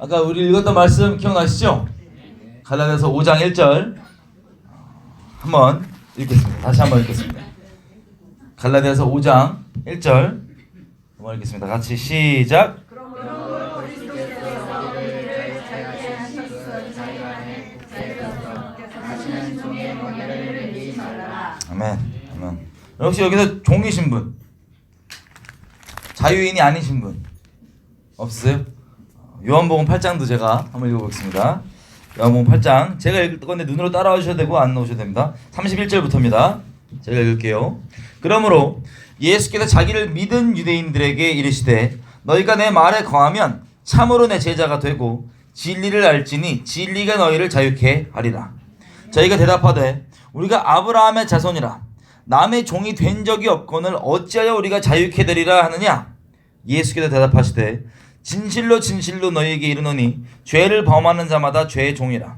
아까 우리 읽었던 말씀 기억나시죠? 갈라디아서 5장 1절 한번 읽겠습니다. 다시 한번 읽겠습니다. 갈라디아서 5장 1절 한번 읽겠습니다. 같이 시작. 아멘. 아멘. 역시 여기서 종이신 분, 자유인이 아니신 분 없으세요? 요한복음 8장도 제가 한번 읽어보겠습니다. 요한복음 8장 제가 읽을 건데 눈으로 따라와 주셔도 되고 안 넣으셔도 됩니다. 31절부터입니다. 제가 읽을게요. 그러므로 예수께서 자기를 믿은 유대인들에게 이르시되 너희가 내 말에 거하면 참으로 내 제자가 되고 진리를 알지니 진리가 너희를 자유케 하리라. 저희가 대답하되 우리가 아브라함의 자손이라 남의 종이 된 적이 없거늘 어찌하여 우리가 자유케 되리라 하느냐. 예수께서 대답하시되 진실로 진실로 너희에게 이르노니 죄를 범하는 자마다 죄의 종이라.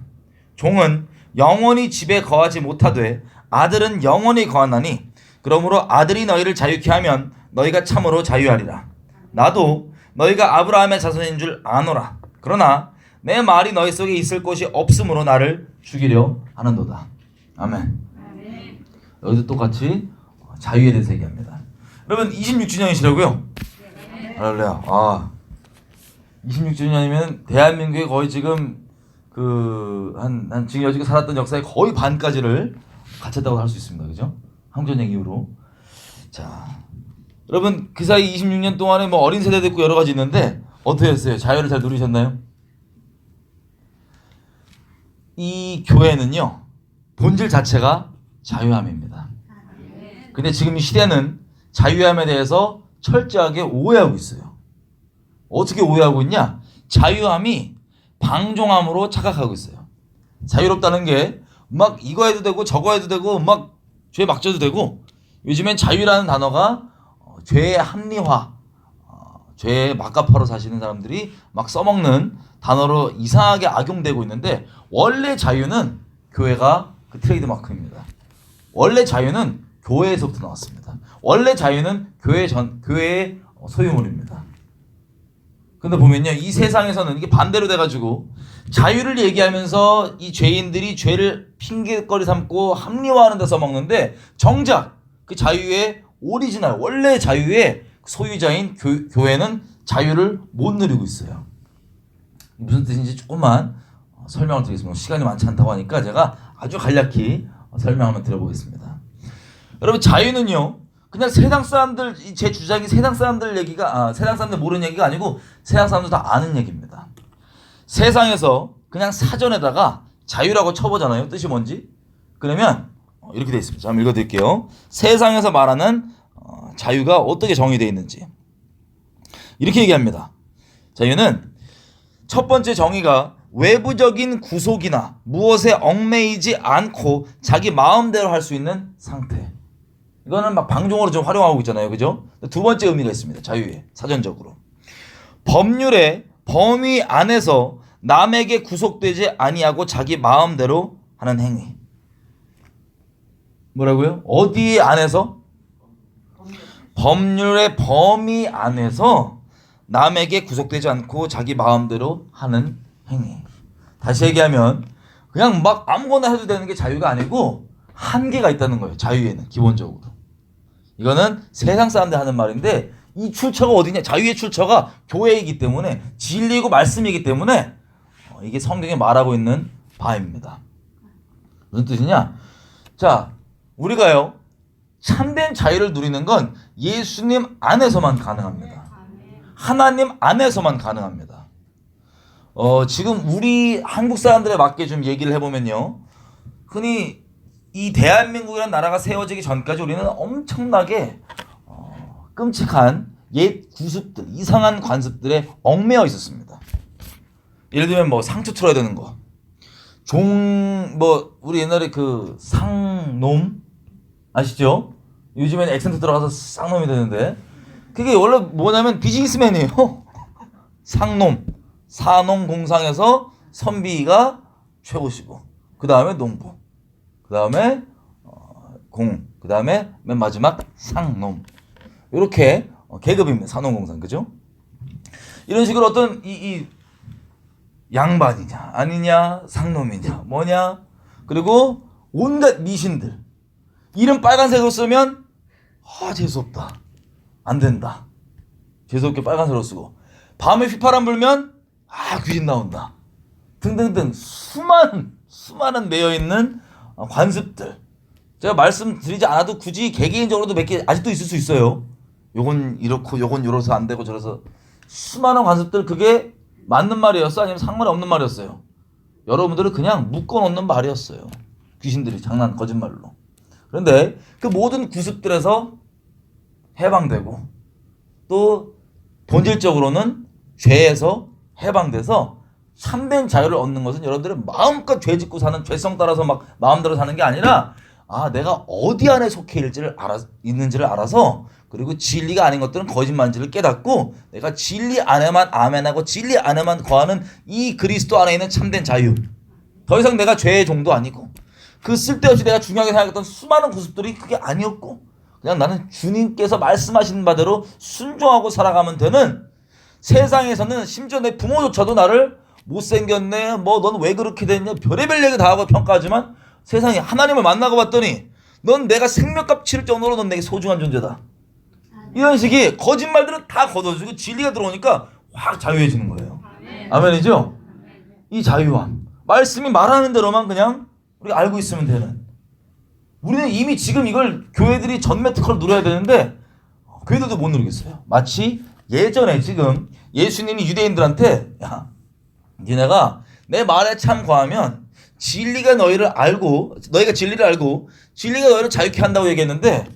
종은 영원히 집에 거하지 못하되 아들은 영원히 거하나니 그러므로 아들이 너희를 자유케 하면 너희가 참으로 자유하리라. 나도 너희가 아브라함의 자손인 줄 아노라. 그러나 내 말이 너희 속에 있을 곳이 없으므로 나를 죽이려 하는도다. 아멘. 여기도 똑같이 자유에 대해서 얘기합니다. 여러분 26주년이시라고요? 할렐루야. 26주년이면 대한민국에 거의 지금 지금 여지껏 살았던 역사의 거의 반까지를 갖췄다고 할 수 있습니다. 그죠? 한국전쟁 이후로. 자, 여러분 그 사이 26년 동안에 뭐 어린 세대도 있고 여러 가지 있는데 어떻게 했어요? 자유를 잘 누리셨나요? 이 교회는요 본질 자체가 자유함입니다. 근데 지금 이 시대는 자유함에 대해서 철저하게 오해하고 있어요. 어떻게 오해하고 있냐? 자유함이 방종함으로 착각하고 있어요. 자유롭다는 게 막 이거 해도 되고 저거 해도 되고 막 죄 막 져도 되고, 요즘엔 자유라는 단어가 죄의 합리화, 죄의 막가파로 사시는 사람들이 막 써먹는 단어로 이상하게 악용되고 있는데, 원래 자유는 교회가 그 트레이드 마크입니다. 원래 자유는 교회에서부터 나왔습니다. 원래 자유는 교회의 소유물입니다. 근데 보면요, 이 세상에서는 이게 반대로 돼가지고 자유를 얘기하면서 이 죄인들이 죄를 핑계거리 삼고 합리화하는 데 써먹는데, 정작 그 자유의 오리지널, 원래 자유의 소유자인 교회는 자유를 못 누리고 있어요. 무슨 뜻인지 조금만 설명을 드리겠습니다. 시간이 많지 않다고 하니까 제가 아주 간략히 설명 한번 드려보겠습니다. 여러분, 자유는요, 그냥 세상 사람들, 제 주장이 세상 사람들 얘기가, 세상 사람들 모르는 얘기가 아니고 세상 사람들 다 아는 얘기입니다. 세상에서 그냥 사전에다가 자유라고 쳐보잖아요. 뜻이 뭔지. 그러면 이렇게 되어 있습니다. 한번 읽어드릴게요. 세상에서 말하는 자유가 어떻게 정의되어 있는지. 이렇게 얘기합니다. 자유는 첫 번째 정의가 외부적인 구속이나 무엇에 얽매이지 않고 자기 마음대로 할 수 있는 상태. 이거는 막 방종으로 좀 활용하고 있잖아요. 그죠? 두 번째 의미가 있습니다. 자유에, 사전적으로. 법률의 범위 안에서 남에게 구속되지 아니하고 자기 마음대로 하는 행위. 뭐라고요? 어디 안에서? 법률의 범위 안에서 남에게 구속되지 않고 자기 마음대로 하는 행위. 다시 얘기하면 그냥 막 아무거나 해도 되는 게 자유가 아니고 한계가 있다는 거예요. 자유에는 기본적으로. 이거는 세상 사람들 하는 말인데, 이 출처가 어디냐? 자유의 출처가 교회이기 때문에, 진리이고 말씀이기 때문에 이게 성경에 말하고 있는 바입니다. 무슨 뜻이냐? 자, 우리가요 참된 자유를 누리는 건 예수님 안에서만 가능합니다. 하나님 안에서만 가능합니다. 지금 우리 한국 사람들에 맞게 좀 얘기를 해보면요, 흔히 이 대한민국이라는 나라가 세워지기 전까지 우리는 엄청나게 끔찍한 옛 구습들, 이상한 관습들에 얽매여 있었습니다. 예를 들면 뭐 상투 틀어야 되는 거, 우리 옛날에 그 상놈 아시죠? 요즘에는 액센트 들어가서 쌍놈이 되는데, 그게 원래 뭐냐면 비즈니스맨이에요. 상놈, 사농공상에서 선비가 최고시고, 그 다음에 농부, 그 다음에 그 다음에 맨 마지막 상놈. 이렇게 계급입니다. 사농공상. 그죠? 이런 식으로 어떤 양반이냐 아니냐 상놈이냐 뭐냐 그리고 온갖 미신들 이름 빨간색으로 쓰면 재수없다 안 된다 재수없게 빨간색으로 쓰고 밤에 휘파람 불면 귀신 나온다 등등등 수많은 매여있는 관습들 제가 말씀드리지 않아도 굳이 개개인적으로도 몇 개 아직도 있을 수 있어요. 요건 이렇고 요건 요래서 안 되고 저래서 수많은 관습들 그게 맞는 말이었어 아니면 상관없는 말이었어요. 여러분들은 그냥 묶어놓는 말이었어요. 귀신들이 장난 거짓말로. 그런데 그 모든 구습들에서 해방되고 또 본질적으로는 죄에서 해방돼서 참된 자유를 얻는 것은 여러분들은 마음껏 죄 짓고 사는 죄성 따라서 막 마음대로 사는 게 아니라 내가 어디 안에 속해 있는지를 알아서 그리고 진리가 아닌 것들은 거짓말인지를 깨닫고 내가 진리 안에만 아멘하고 진리 안에만 거하는 이 그리스도 안에 있는 참된 자유. 더 이상 내가 죄의 종도 아니고 그 쓸데없이 내가 중요하게 생각했던 수많은 구습들이 그게 아니었고 그냥 나는 주님께서 말씀하신 바대로 순종하고 살아가면 되는 세상에서는 심지어 내 부모조차도 나를 못생겼네 넌 왜 그렇게 됐냐 별의별 얘기 다 하고 평가하지만 세상에 하나님을 만나고 봤더니 넌 내가 생명값 치를 정도로 넌 내게 소중한 존재다. 이런 식의 거짓말들은 다 걷어주고 진리가 들어오니까 확 자유해지는 거예요. 아멘이죠? 이 자유함. 말씀이 말하는 대로만 그냥 우리가 알고 있으면 되는. 우리는 이미 지금 이걸 교회들이 전매 특허를 누려야 되는데 교회들도 못 누리겠어요. 마치 예전에 지금 예수님이 유대인들한테 니네가 내 말에 참 거하면 진리가 너희가 진리를 알고 진리가 너희를 자유케 한다고 얘기했는데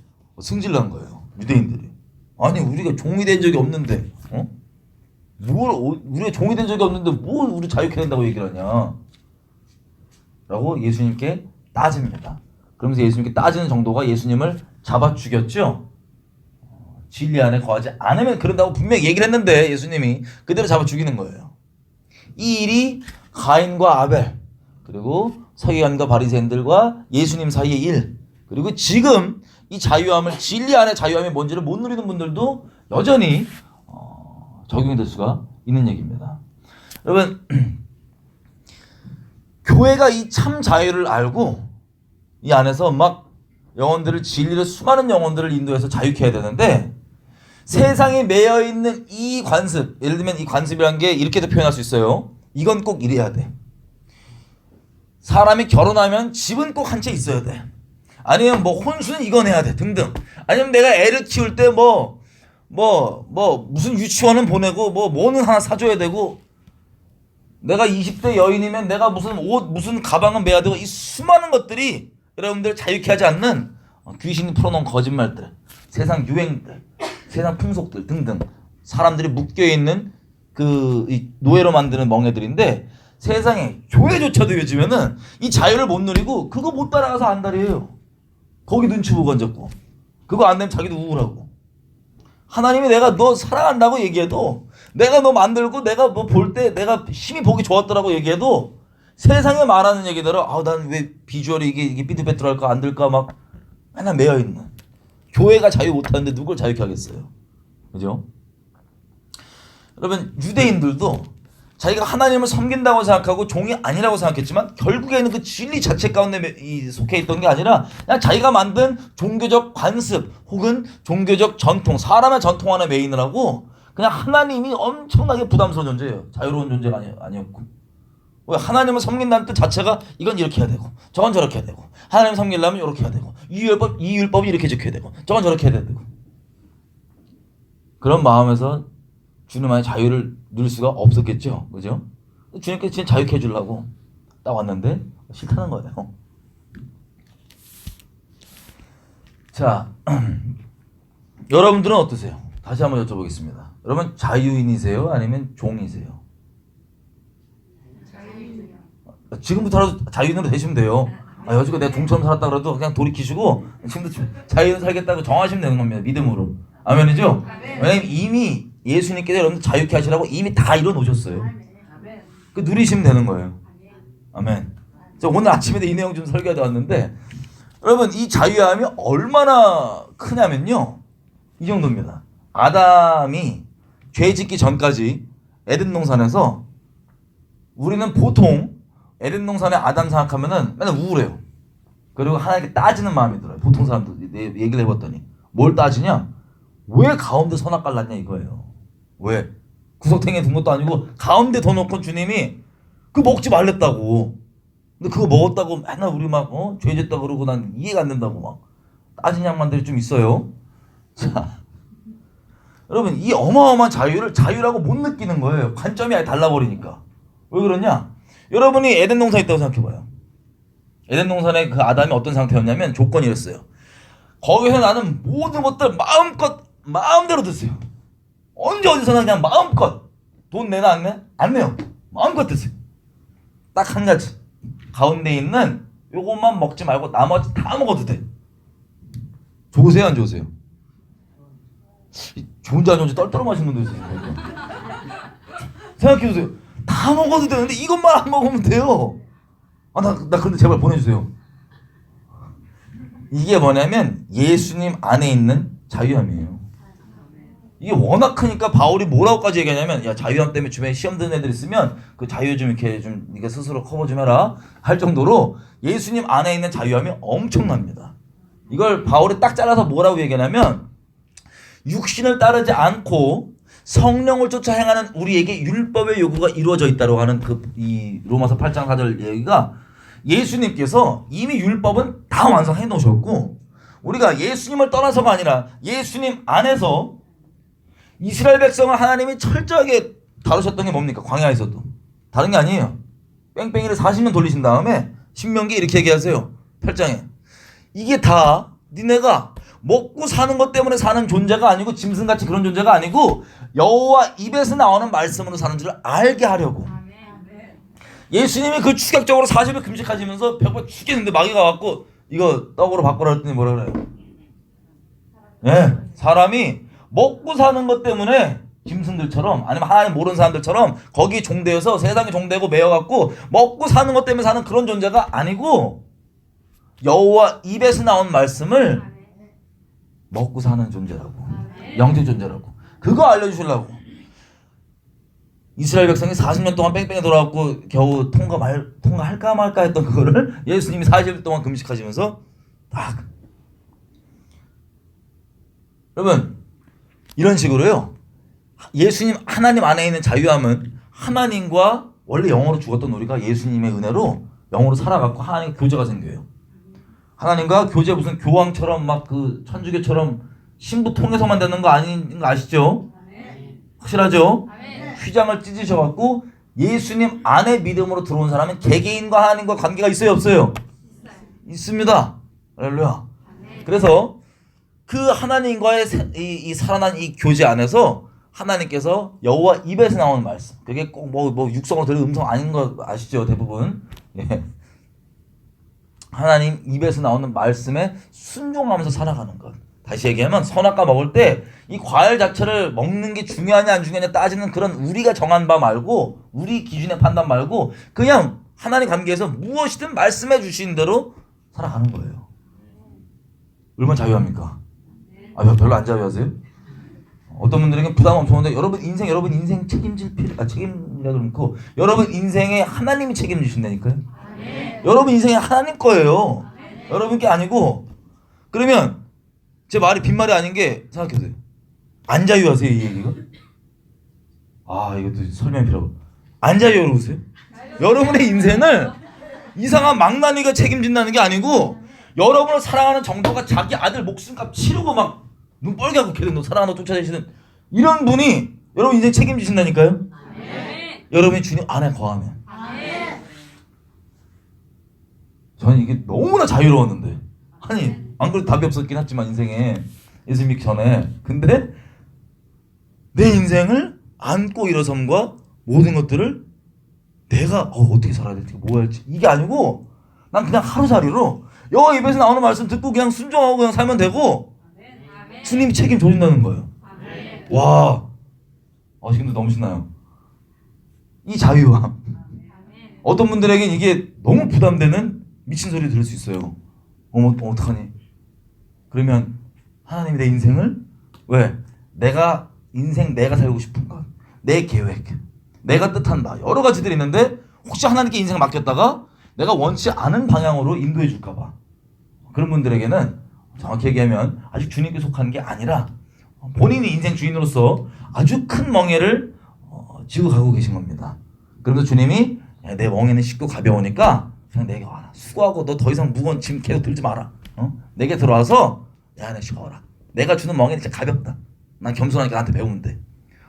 승질난 거예요. 유대인들이. 아니 우리가 종이 된 적이 없는데 우리가 종이 된 적이 없는데 뭘 우리 자유케 된다고 얘기를 하냐 라고 예수님께 따집니다. 그러면서 예수님께 따지는 정도가 예수님을 잡아 죽였죠. 진리 안에 거하지 않으면 그런다고 분명히 얘기를 했는데 예수님이 그대로 잡아 죽이는 거예요. 이 일이 가인과 아벨 그리고 서기관과 바리새인들과 예수님 사이의 일 그리고 지금 이 자유함을 진리 안에 자유함이 뭔지를 못 누리는 분들도 여전히 적용이 될 수가 있는 얘기입니다. 여러분 교회가 이 참 자유를 알고 이 안에서 막 영혼들을 진리를 수많은 영혼들을 인도해서 자유케 해야 되는데 세상에 매여있는 이 관습 예를 들면 이 관습이란 게 이렇게도 표현할 수 있어요. 이건 꼭 이래야 돼. 사람이 결혼하면 집은 꼭 한 채 있어야 돼. 아니면 혼수는 이건 해야 돼 등등. 아니면 내가 애를 키울 때 무슨 유치원은 보내고 뭐는 하나 사줘야 되고 내가 20대 여인이면 내가 무슨 옷 무슨 가방은 매야 되고 이 수많은 것들이 여러분들 자유케 하지 않는 귀신이 풀어놓은 거짓말들 세상 유행들 세상 풍속들 등등 사람들이 묶여있는 이 노예로 만드는 멍에들인데 세상에 교회조차도 요즘에는 이 자유를 못 누리고 그거 못 따라가서 안달이에요. 거기 눈치 보고 앉았고 그거 안 되면 자기도 우울하고 하나님이 내가 너 사랑한다고 얘기해도 내가 너 만들고 내가 볼 때 내가 힘이 보기 좋았더라고 얘기해도 세상에 말하는 얘기대로 난 왜 비주얼이 이게 삐뚤빼뚤할까 안 될까 막 맨날 매여있는 교회가 자유 못하는데 누굴 자유케 하겠어요. 그죠? 여러분 유대인들도 자기가 하나님을 섬긴다고 생각하고 종이 아니라고 생각했지만 결국에는 그 진리 자체 가운데 속해 있던 게 아니라 그냥 자기가 만든 종교적 관습 혹은 종교적 전통 사람의 전통 안에 매이느라고 그냥 하나님이 엄청나게 부담스러운 존재예요. 자유로운 존재가 아니었고 왜 하나님을 섬긴다는 뜻 자체가 이건 이렇게 해야 되고 저건 저렇게 해야 되고 하나님 섬기려면 이렇게 해야 되고 이 율법이 이렇게 지켜야 되고 저건 저렇게 해야 되고 그런 마음에서 주님 안에 자유를 누릴 수가 없었겠죠. 그죠? 주님께서 진짜 자유케 해주려고 딱 왔는데 싫다는 거예요. 자, 여러분들은 어떠세요? 다시 한번 여쭤보겠습니다. 여러분 자유인이세요? 아니면 종이세요? 자유인이요. 지금부터라도 자유인으로 되시면 돼요. 여지껏 내가 종처럼 살았다 그래도 그냥 돌이키시고 지금부터 자유인 살겠다고 정하시면 되는 겁니다. 믿음으로. 아멘이죠? 왜냐면 이미 예수님께서 여러분들 자유케 하시라고 이미 다 이뤄놓으셨어요. 그 누리시면 되는 거예요. 아멘. 저 오늘 아침에 이 내용 좀 설교하다 왔는데 여러분 이 자유함이 얼마나 크냐면요. 이 정도입니다. 아담이 죄 짓기 전까지 에덴 동산에서 우리는 보통 에덴 동산의 아담 생각하면은 맨날 우울해요. 그리고 하나님께 따지는 마음이 들어요. 보통 사람들 얘기를 해봤더니 뭘 따지냐? 왜 가운데 선악 갈랐냐 이거예요. 왜? 구석탱이에 둔 것도 아니고 가운데 더 놓고 주님이 그거 먹지 말랬다고. 근데 그거 먹었다고 맨날 우리 막 죄졌다 그러고 난 이해가 안 된다고 막 따진 양반들이 좀 있어요. 자, 여러분 이 어마어마한 자유를 자유라고 못 느끼는 거예요. 관점이 아예 달라버리니까. 왜 그러냐? 여러분이 에덴 동산에 있다고 생각해봐요. 에덴 동산의 그 아담이 어떤 상태였냐면 조건이 이랬어요. 거기서 나는 모든 것들 마음대로 드세요. 언제 어디서나 그냥 마음껏. 돈 내나 안 내? 안 내요. 마음껏 드세요. 딱 한 가지. 가운데 있는 요것만 먹지 말고 나머지 다 먹어도 돼. 좋으세요 안 좋으세요? 좋은지 안 좋은지 떨떠러 마시는 분도 있어요. 생각해보세요. 다 먹어도 되는데 이것만 안 먹으면 돼요. 나 근데 제발 보내주세요. 이게 뭐냐면 예수님 안에 있는 자유함이에요. 이게 워낙 크니까 바울이 뭐라고까지 얘기하냐면 야 자유함 때문에 주변에 시험 드는 애들 있으면 그 자유 좀 이렇게 좀 네가 스스로 커버 좀 해라 할 정도로 예수님 안에 있는 자유함이 엄청납니다. 이걸 바울이 딱 잘라서 뭐라고 얘기하냐면 육신을 따르지 않고 성령을 쫓아 행하는 우리에게 율법의 요구가 이루어져 있다고 하는 이 로마서 8장 4절 얘기가 예수님께서 이미 율법은 다 완성해 놓으셨고 우리가 예수님을 떠나서가 아니라 예수님 안에서 이스라엘 백성을 하나님이 철저하게 다루셨던 게 뭡니까? 광야에서도. 다른 게 아니에요. 뺑뺑이를 40년 돌리신 다음에 신명기 이렇게 얘기하세요. 8장에. 이게 다 니네가 먹고 사는 것 때문에 사는 존재가 아니고 짐승같이 그런 존재가 아니고 여호와 입에서 나오는 말씀으로 사는 줄 알게 하려고. 예수님이 그 추격적으로 40일 금식하시면서 벽을 죽겠는데 마귀가 왔고 이거 떡으로 바꾸라 했더니 뭐라 그래요? 네, 사람이 먹고 사는 것 때문에 짐승들처럼 아니면 하나님 모르는 사람들처럼 거기 종되어서 세상에 종되고 매여갖고 먹고 사는 것 때문에 사는 그런 존재가 아니고 여호와 입에서 나온 말씀을 먹고 사는 존재라고. 영적 존재라고. 그거 알려주시려고. 이스라엘 백성이 40년 동안 뺑뺑이 돌아왔고 겨우 통과할까 말까 했던 그거를 예수님이 40일 동안 금식하시면서 딱. 여러분 이런 식으로요. 예수님 하나님 안에 있는 자유함은 하나님과 원래 영으로 죽었던 우리가 예수님의 은혜로 영으로 살아갖고 하나님 교제가 생겨요. 하나님과 교제 무슨 교황처럼 막 그 천주교처럼 신부 통해서만 되는 거 아닌 거 아시죠? 확실하죠? 휘장을 찢으셔갖고 예수님 안에 믿음으로 들어온 사람은 개개인과 하나님과 관계가 있어요 없어요? 있습니다. 할렐루야. 그래서 그 하나님과의 이 살아난 이 교제 안에서 하나님께서 여호와 입에서 나오는 말씀 그게 꼭 뭐 육성으로 들은 음성 아닌 거 아시죠 대부분. 예. 하나님 입에서 나오는 말씀에 순종하면서 살아가는 것. 다시 얘기하면 선악과 먹을 때 이 과일 자체를 먹는 게 중요하냐 안 중요하냐 따지는 그런 우리가 정한 바 말고 우리 기준의 판단 말고 그냥 하나님 관계에서 무엇이든 말씀해 주시는 대로 살아가는 거예요. 얼마나 자유합니까? 별로 안 자유하세요? 어떤 분들에게 부담 엄청 오는데 여러분 인생 책임이라도 놓고 여러분 인생에 하나님이 책임지신다니까요. 여러분 인생이 하나님 거예요. 여러분 게 아니고. 그러면 제 말이 빈말이 아닌 게 생각해보세요. 안 자유하세요 이 얘기가? 이것도 설명이 필요하고. 안 자유로우세요? 여러분의 인생을 이상한 망나니가 책임진다는 게 아니고 여러분을 사랑하는 정도가 자기 아들 목숨값 치르고 막 눈 뻘게 하고 계속 사랑하는 쫓아다니시는 이런 분이 여러분 인생 책임지신다니까요. 여러분이 주님 안에 거하면. 저는 이게 너무나 자유로웠는데 아니 안 그래도 답이 없었긴 했지만 인생에 예수 믿기 전에 근데 내 인생을 안고 일어섬과 모든 것들을 내가 어떻게 살아야 될지 뭐 할지 이게 아니고 난 그냥 하루살이로 여호와 입에서 나오는 말씀 듣고 그냥 순종하고 그냥 살면 되고 주님이 책임져준다는 거예요. 와 지금도 너무 신나요. 이 자유함 어떤 분들에겐 이게 너무 부담되는 미친 소리 들을 수 있어요. 어떡하니? 그러면 하나님이 내 인생을 왜? 내가 살고 싶은 것, 내 계획, 내가 뜻한다. 여러 가지들이 있는데 혹시 하나님께 인생을 맡겼다가 내가 원치 않은 방향으로 인도해 줄까 봐. 그런 분들에게는 정확히 얘기하면 아직 주님께 속한 게 아니라 본인이 인생 주인으로서 아주 큰 멍에를 지고 가고 계신 겁니다. 그러면서 주님이 내 멍에는 쉽고 가벼우니까 그냥 내게 와라. 수고하고 너 더 이상 무거운 짐 계속 들지 마라. 내게 들어와서 내 안에 쉬어라. 내가 주는 멍에는 진짜 가볍다. 난 겸손하니까 나한테 배우면 돼.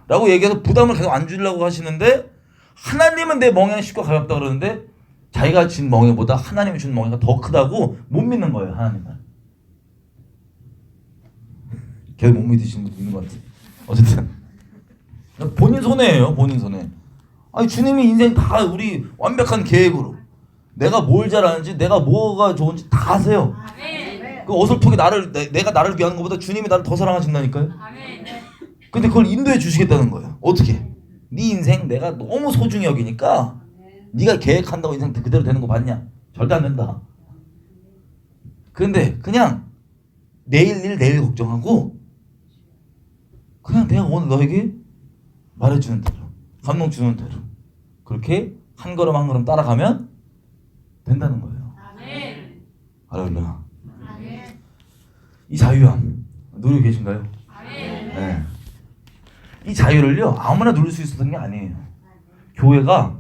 라고 얘기해서 부담을 계속 안 주려고 하시는데 하나님은 내 멍에는 쉽고 가볍다 그러는데 자기가 준 멍에보다 하나님이 준 멍에가 더 크다고 못 믿는 거예요. 하나님은. 계속 못 믿으시는 분 있는 것 같아요. 어쨌든 본인 손해예요. 본인 손해. 아니 주님이 인생 다 우리 완벽한 계획으로 내가 뭘 잘하는지 내가 뭐가 좋은지 다 아세요. 그 어설프게 내가 나를 위하는 것보다 주님이 나를 더 사랑하신다니까요. 근데 그걸 인도해 주시겠다는 거예요. 어떻게? 네 인생 내가 너무 소중히 여기니까 네가 계획한다고 인생 그대로 되는 거 맞냐? 절대 안 된다. 근데 그냥 내일 일 내일 걱정하고 그냥 내가 오늘 너에게 말해주는 대로 감동 주는 대로 그렇게 한 걸음 한 걸음 따라가면 된다는 거예요. 할렐루야. 이 자유함 누리고 계신가요? 네. 이 자유를요 아무나 누릴 수 있었던 게 아니에요. 교회가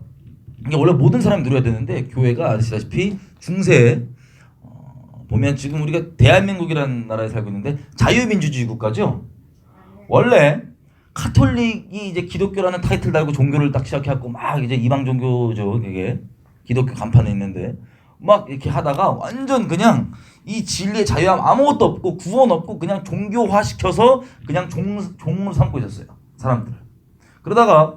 이게 원래 모든 사람이 누려야 되는데 교회가 아시다시피 중세에 보면 지금 우리가 대한민국이라는 나라에 살고 있는데 자유민주주의 국가죠. 원래 카톨릭이 이제 기독교라는 타이틀 달고 종교를 딱 시작해갖고 막 이제 이방 종교죠. 그게 기독교 간판에 있는데 막 이렇게 하다가 완전 그냥 이 진리의 자유함 아무것도 없고 구원 없고 그냥 종교화 시켜서 그냥 종으로 삼고 있었어요. 사람들을. 그러다가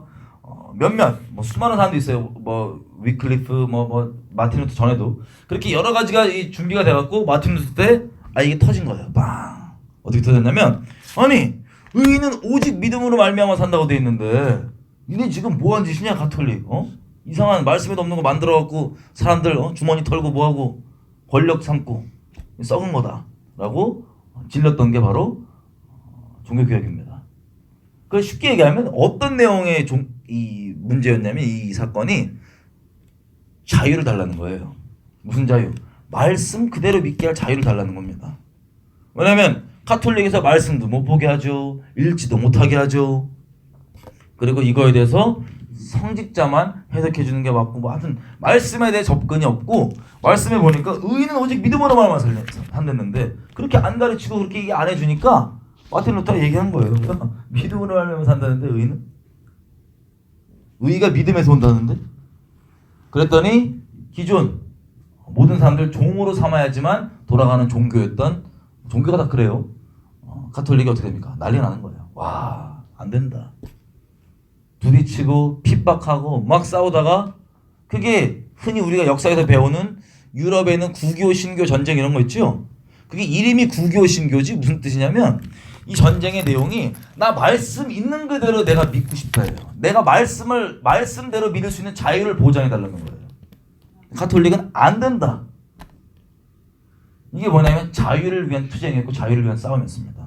몇몇 뭐 수많은 사람도 있어요. 뭐 위클리프 뭐 마틴 루터 전에도 그렇게 여러 가지가 이 준비가 돼갖고 마틴 루터 때 이게 터진 거예요. 빵. 어떻게 터졌냐면 아니 의인은 오직 믿음으로 말미암아 산다고 돼 있는데 니네 지금 뭐한 짓이냐 가톨릭. 이상한 말씀에도 없는 거 만들어갖고 사람들 주머니 털고 뭐하고 권력 삼고 썩은 거다 라고 질렀던 게 바로 종교개혁입니다. 그래서 쉽게 얘기하면 어떤 내용의 이 문제였냐면 이 사건이 자유를 달라는 거예요. 무슨 자유? 말씀 그대로 믿게 할 자유를 달라는 겁니다. 왜냐면 카톨릭에서 말씀도 못 보게 하죠. 읽지도 못하게 하죠. 그리고 이거에 대해서 성직자만 해석해 주는 게 맞고 뭐 하여튼 말씀에 대해 접근이 없고 말씀에 보니까 의인은 오직 믿음으로만 산댔는데 그렇게 안 가르치고 그렇게 얘기 안 해주니까 마틴 루터가 얘기한 거예요. 믿음으로만 산다는데 의인은? 의의가 믿음에서 온다는데? 그랬더니 기존 모든 사람들 종으로 삼아야지만 돌아가는 종교였던 종교가 다 그래요. 카톨릭이 어떻게 됩니까? 난리 나는 거예요. 와, 안 된다. 부딪히고 핍박하고 막 싸우다가 그게 흔히 우리가 역사에서 배우는 유럽에 있는 구교 신교 전쟁 이런 거 있죠. 그게 이름이 구교 신교지 무슨 뜻이냐면 이 전쟁의 내용이 나 말씀 있는 그대로 내가 믿고 싶다예요. 내가 말씀대로 믿을 수 있는 자유를 보장해 달라는 거예요. 카톨릭은 안 된다. 이게 뭐냐면 자유를 위한 투쟁이었고 자유를 위한 싸움이었습니다.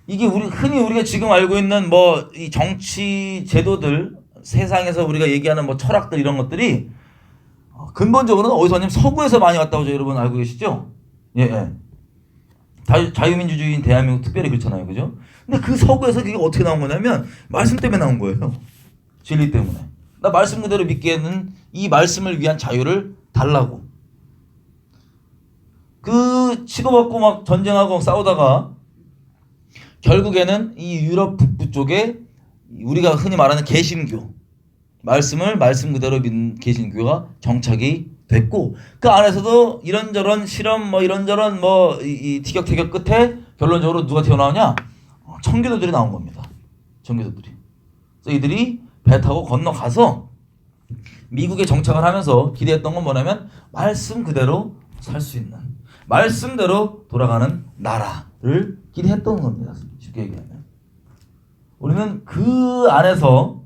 이게 흔히 우리가 지금 알고 있는 뭐 이 정치 제도들 세상에서 우리가 얘기하는 뭐 철학들 이런 것들이 근본적으로는 어디서 왔냐면 서구에서 많이 왔다고 여러분 알고 계시죠? 예. 자유민주주의인 대한민국 특별히 그렇잖아요, 그죠? 근데 그 서구에서 그게 어떻게 나온 거냐면 말씀 때문에 나온 거예요. 진리 때문에. 나 말씀 그대로 믿기에는 이 말씀을 위한 자유를 달라고. 그 치고받고 막 전쟁하고 싸우다가 결국에는 이 유럽 북부 쪽에 우리가 흔히 말하는 개신교 말씀을 말씀 그대로 믿는 개신교가 정착이 됐고 그 안에서도 이런저런 실험 뭐 이런저런 뭐 이 티격태격 끝에 결론적으로 누가 튀어나오냐? 청교도들이 나온 겁니다. 청교도들이. 그래서 이들이 배 타고 건너가서 미국에 정착을 하면서 기대했던 건 뭐냐면 말씀 그대로 살 수 있는 말씀대로 돌아가는 나라를 기대했던 겁니다. 쉽게 얘기하면. 우리는 그 안에서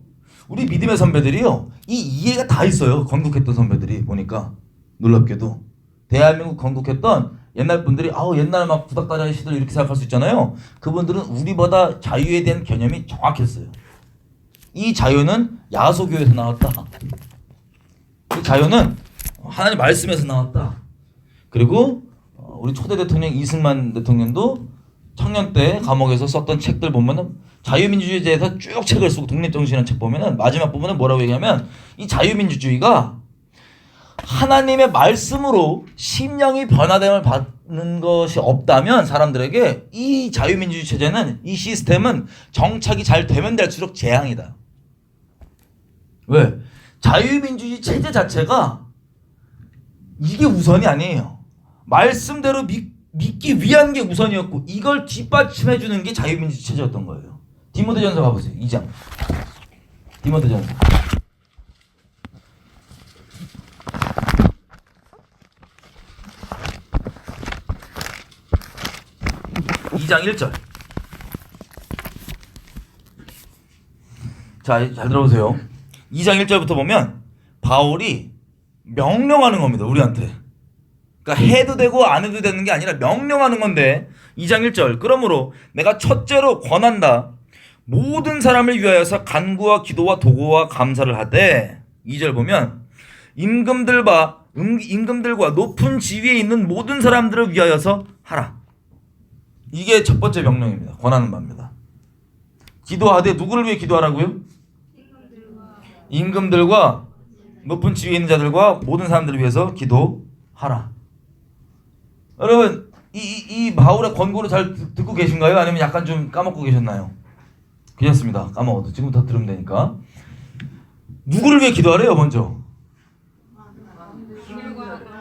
우리 믿음의 선배들이요. 이 이해가 다 있어요. 건국했던 선배들이 보니까 놀랍게도 대한민국 건국했던 옛날 분들이 옛날 막 구닥다리 시들 이렇게 생각할 수 있잖아요. 그분들은 우리보다 자유에 대한 개념이 정확했어요. 이 자유는 야소교에서 나왔다. 이 자유는 하나님 말씀에서 나왔다. 그리고 우리 초대 대통령 이승만 대통령도 청년 때 감옥에서 썼던 책들 보면은 자유민주주의에 대해서 쭉 책을 쓰고 독립정신이라는 책 보면은 마지막 부분은 뭐라고 얘기하면 이 자유민주주의가 하나님의 말씀으로 심령이 변화됨을 받는 것이 없다면 사람들에게 이 자유민주주의 체제는 이 시스템은 정착이 잘 되면 될수록 재앙이다. 왜? 자유민주주의 체제 자체가 이게 우선이 아니에요. 말씀대로 믿기 위한 게 우선이었고 이걸 뒷받침해 주는 게 자유민주주의 체제였던 거예요. 디모데전서 가보세요. 2장. 디모데전서. 2장 1절. 자, 잘 들어보세요. 2장 1절부터 보면 바울이 명령하는 겁니다. 우리한테. 그러니까 해도 되고 안 해도 되는 게 아니라 명령하는 건데 2장 1절. 그러므로 내가 첫째로 권한다. 모든 사람을 위하여서 간구와 기도와 도구와 감사를 하되 2절 보면 임금들과 높은 지위에 있는 모든 사람들을 위하여서 하라. 이게 첫 번째 명령입니다. 권하는 바입니다. 기도하되 누구를 위해 기도하라고요? 임금들과 높은 지위에 있는 자들과 모든 사람들을 위해서 기도하라. 여러분 이 바울의 권고를 잘 듣고 계신가요? 아니면 약간 좀 까먹고 계셨나요? 괜찮습니다. 까먹어도 지금부터 들으면 되니까. 누구를 위해 기도하래요? 먼저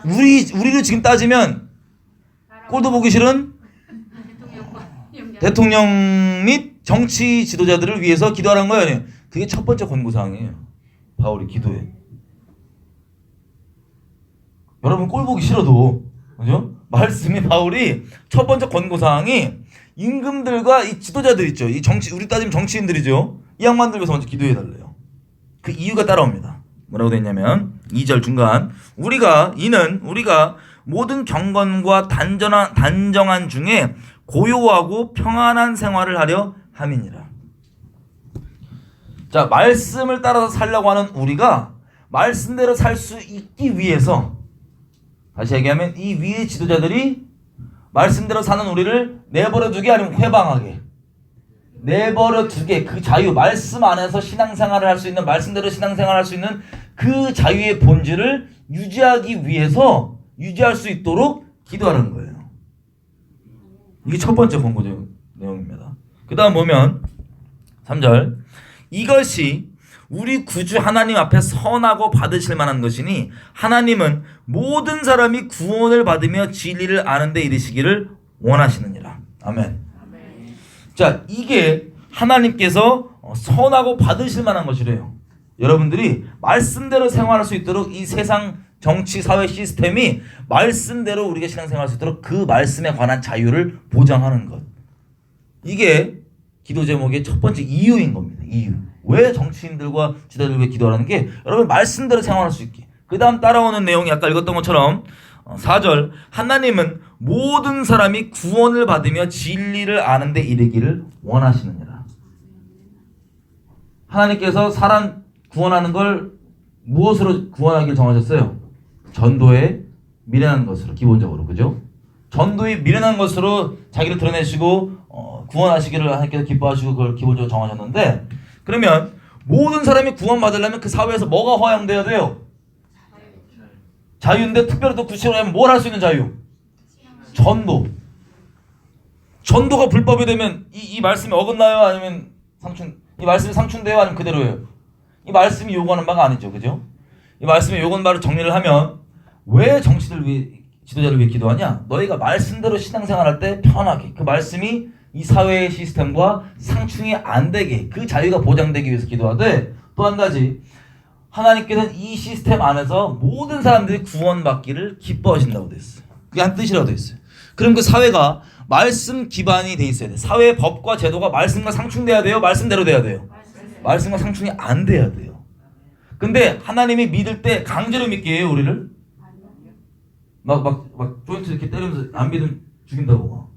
우리를 지금 따지면 꼴도 보기 싫은 대통령 및 정치 지도자들을 위해서 기도하라는 거예요? 아니에요? 그게 첫 번째 권고사항이에요. 바울이 기도해. 여러분 꼴 보기 싫어도 그죠? 말씀이 바울이 첫 번째 권고사항이 임금들과 이 지도자들 있죠. 이 정치 우리 따지면 정치인들이죠. 이 양반들 위해서 먼저 기도해 달래요. 그 이유가 따라옵니다. 뭐라고 되어 있냐면 2절 중간 우리가 모든 경건과 단정한 중에 고요하고 평안한 생활을 하려 함이니라. 자, 말씀을 따라서 살려고 하는 우리가 말씀대로 살 수 있기 위해서 다시 얘기하면 이 위의 지도자들이 말씀대로 사는 우리를 내버려 두게 아니면 회방하게 내버려 두게 그 자유 말씀 안에서 신앙생활을 할 수 있는 말씀대로 신앙생활을 할 수 있는 그 자유의 본질을 유지하기 위해서 유지할 수 있도록 기도하는 거예요. 이게 첫 번째 권고적 내용입니다. 그 다음 보면 3절 이것이 우리 구주 하나님 앞에 선하고 받으실 만한 것이니 하나님은 모든 사람이 구원을 받으며 진리를 아는 데 이르시기를 원하시느니라. 아멘. 자, 이게 하나님께서 선하고 받으실 만한 것이래요. 여러분들이 말씀대로 생활할 수 있도록 이 세상 정치 사회 시스템이 말씀대로 우리가 신앙생활할 수 있도록 그 말씀에 관한 자유를 보장하는 것. 이게 기도 제목의 첫 번째 이유인 겁니다. 이유. 왜 정치인들과 지도자들 위해 기도하라는 게 여러분 말씀대로 생활할 수 있게. 그 다음 따라오는 내용이 아까 읽었던 것처럼 4절 하나님은 모든 사람이 구원을 받으며 진리를 아는 데 이르기를 원하시느니라. 하나님께서 사람 구원하는 걸 무엇으로 구원하기를 정하셨어요? 전도에 미련한 것으로 기본적으로. 그죠? 전도에 미련한 것으로 자기를 드러내시고 구원하시기를 하나님께서 기뻐하시고 그걸 기본적으로 정하셨는데 그러면 모든 사람이 구원받으려면 그 사회에서 뭐가 허용돼야 돼요? 자유인데 특별히 또 구체적으로 하면 뭘 할 수 있는 자유? 전도. 전도가 불법이 되면 이 말씀이 어긋나요? 아니면 이 말씀이 상충돼요? 아니면 그대로예요? 이 말씀이 요구하는 바가 아니죠. 그죠? 이 말씀이 요구하는 바를 정리를 하면 왜 정치들 위해 지도자를 위해 기도하냐? 너희가 말씀대로 신앙생활할 때 편하게 그 말씀이 이 사회의 시스템과 상충이 안 되게 그 자유가 보장되기 위해서 기도하되 또 한 가지 하나님께서는 이 시스템 안에서 모든 사람들이 구원받기를 기뻐하신다고 돼 있어요. 그게 한 뜻이라고 돼 있어요. 그럼 그 사회가 말씀 기반이 돼 있어야 돼. 사회의 법과 제도가 말씀과 상충돼야 돼요? 말씀대로 돼야 돼요? 말씀과 상충이 안 돼야 돼요. 근데 하나님이 믿을 때 강제로 믿게 해요, 우리를? 막 조인트 이렇게 때리면서 안 믿으면 죽인다고.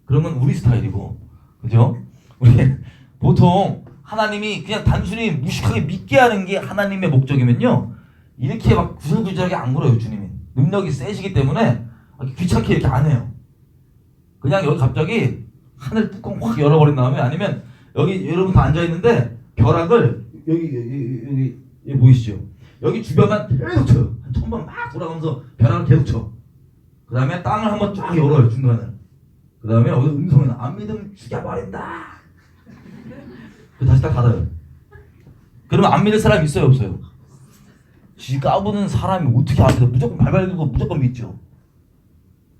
그러면 우리 스타일이고, 그죠? 우리 보통 하나님이 그냥 단순히 무식하게 믿게 하는 게 하나님의 목적이면요, 이렇게 막 구질구질하게 안 굴어요. 주님이 능력이 세시기 때문에 귀찮게 이렇게 안 해요. 그냥 여기 갑자기 하늘 뚜껑 확 열어버린 다음에, 아니면 여기 여러분 다 앉아있는데 벼락을 여기 보이시죠? 여기 주변만 계속 쳐요. 한 1000번 막 돌아가면서 벼락을 계속 쳐. 그 다음에 땅을 한번 쫙 열어요. 중간을. 그 다음에 여기 음성이 나. 안 믿으면 죽여버린다. 다시 딱 닫아요. 그러면 안 믿을 사람이 있어요, 없어요? 지 까부는 사람이 어떻게 안 믿어? 무조건 발발 들고 무조건 믿죠.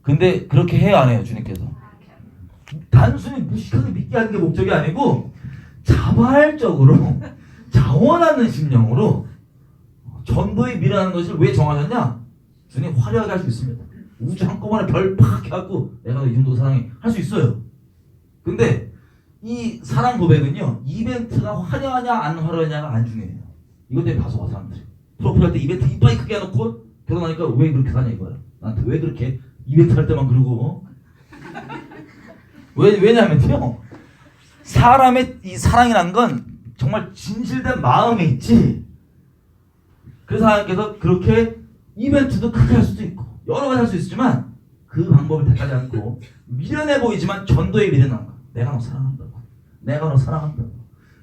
근데 그렇게 해야 안 해요, 주님께서. 단순히 무식하게 믿게 하는 게 목적이 아니고 자발적으로 자원하는 심령으로 전도에 미련한 것을 왜 정하셨냐? 주님 화려하게 할 수 있습니다. 우주 한꺼번에 별 팍 해갖고 내가 이 정도 사랑해 할 수 있어요. 근데 이 사랑 고백은요, 이벤트가 화려하냐 안 화려하냐가 안 중요해요. 이것 때문에 다소가 사람들이 프로필 할 때 이벤트 이빨이 크게 해놓고 결혼하니까 왜 그렇게 사냐 이거야. 나한테 왜 그렇게 이벤트 할 때만 그러고. 왜냐면요, 사람의 이 사랑이란 건 정말 진실된 마음에 있지. 그래서 하나님께서 그렇게 이벤트도 크게 할 수도 있고 여러 가지 할 수 있지만 그 방법을 택하지 않고 미련해 보이지만 전도에 미련한 거. 내가 너 사랑한다고. 내가 너 사랑한다고.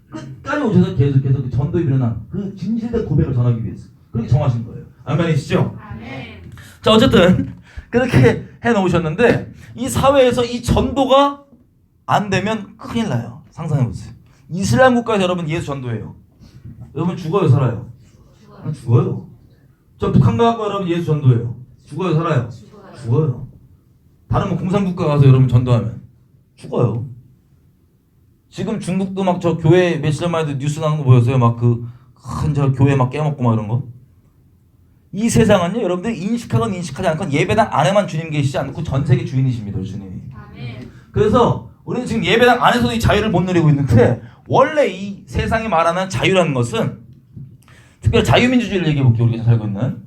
끝까지 오셔서 계속해서 전도에 미련한 그 진실된 고백을 전하기 위해서 그렇게 정하신 거예요. 아멘이시죠? 아멘. 자, 어쨌든 그렇게 해놓으셨는데 이 사회에서 이 전도가 안 되면 큰일 나요. 상상해보세요. 이슬람 국가에서 여러분 예수 전도해요. 여러분 죽어요, 살아요? 죽어요. 저 북한 가고 여러분 예수 전도해요. 죽어요, 살아요? 죽어요. 다른 뭐 공산국가 가서 여러분 전도하면 죽어요. 지금 중국도 막 저 교회 며칠 전만 해도 뉴스 나는 거 보였어요? 막 그 큰 저 교회 막 깨먹고 막 이런 거. 이 세상은요, 여러분들 인식하건 인식하지 않건 예배당 안에만 주님 계시지 않고 전 세계 주인이십니다, 주님이. 그래서 우리는 지금 예배당 안에서도 이 자유를 못 누리고 있는데, 원래 이 세상이 말하는 자유라는 것은, 특별히 자유민주주의를 얘기해 볼게요. 우리가 살고 있는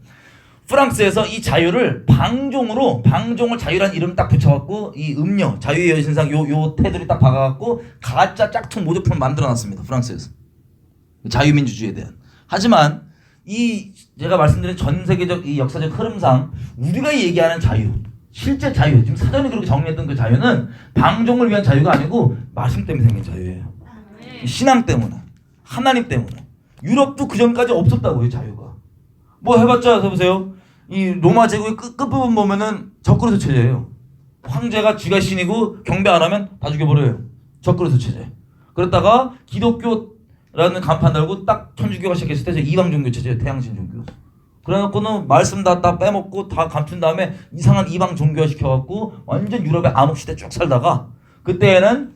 프랑스에서 이 자유를 방종을 자유라는 이름 딱 붙여갖고 이 음료 자유의 여신상 요 테두리 딱 박아갖고 가짜 짝퉁 모조품을 만들어놨습니다. 프랑스에서 자유민주주의에 대한. 하지만 이 제가 말씀드린 전 세계적 이 역사적 흐름상 우리가 얘기하는 자유, 실제 자유, 지금 사전에 그렇게 정리했던 그 자유는 방종을 위한 자유가 아니고 말씀 때문에 생긴 자유예요. 신앙 때문에, 하나님 때문에. 유럽도 그 전까지 없었다고요, 자유가. 뭐 해봤자 보세요. 이 로마 제국의 끝부분 보면은 적그리스도 체제예요. 황제가 쥐가 신이고 경배 안 하면 다 죽여버려요. 적그리스도 체제. 그랬다가 기독교라는 간판 달고 딱 천주교가 시작했을 때 이방 종교 체제예요. 태양신 종교. 그래갖고는 말씀 다 빼먹고 다 감춘 다음에 이상한 이방 종교화 시켜갖고 완전 유럽의 암흑시대 쭉 살다가 그때에는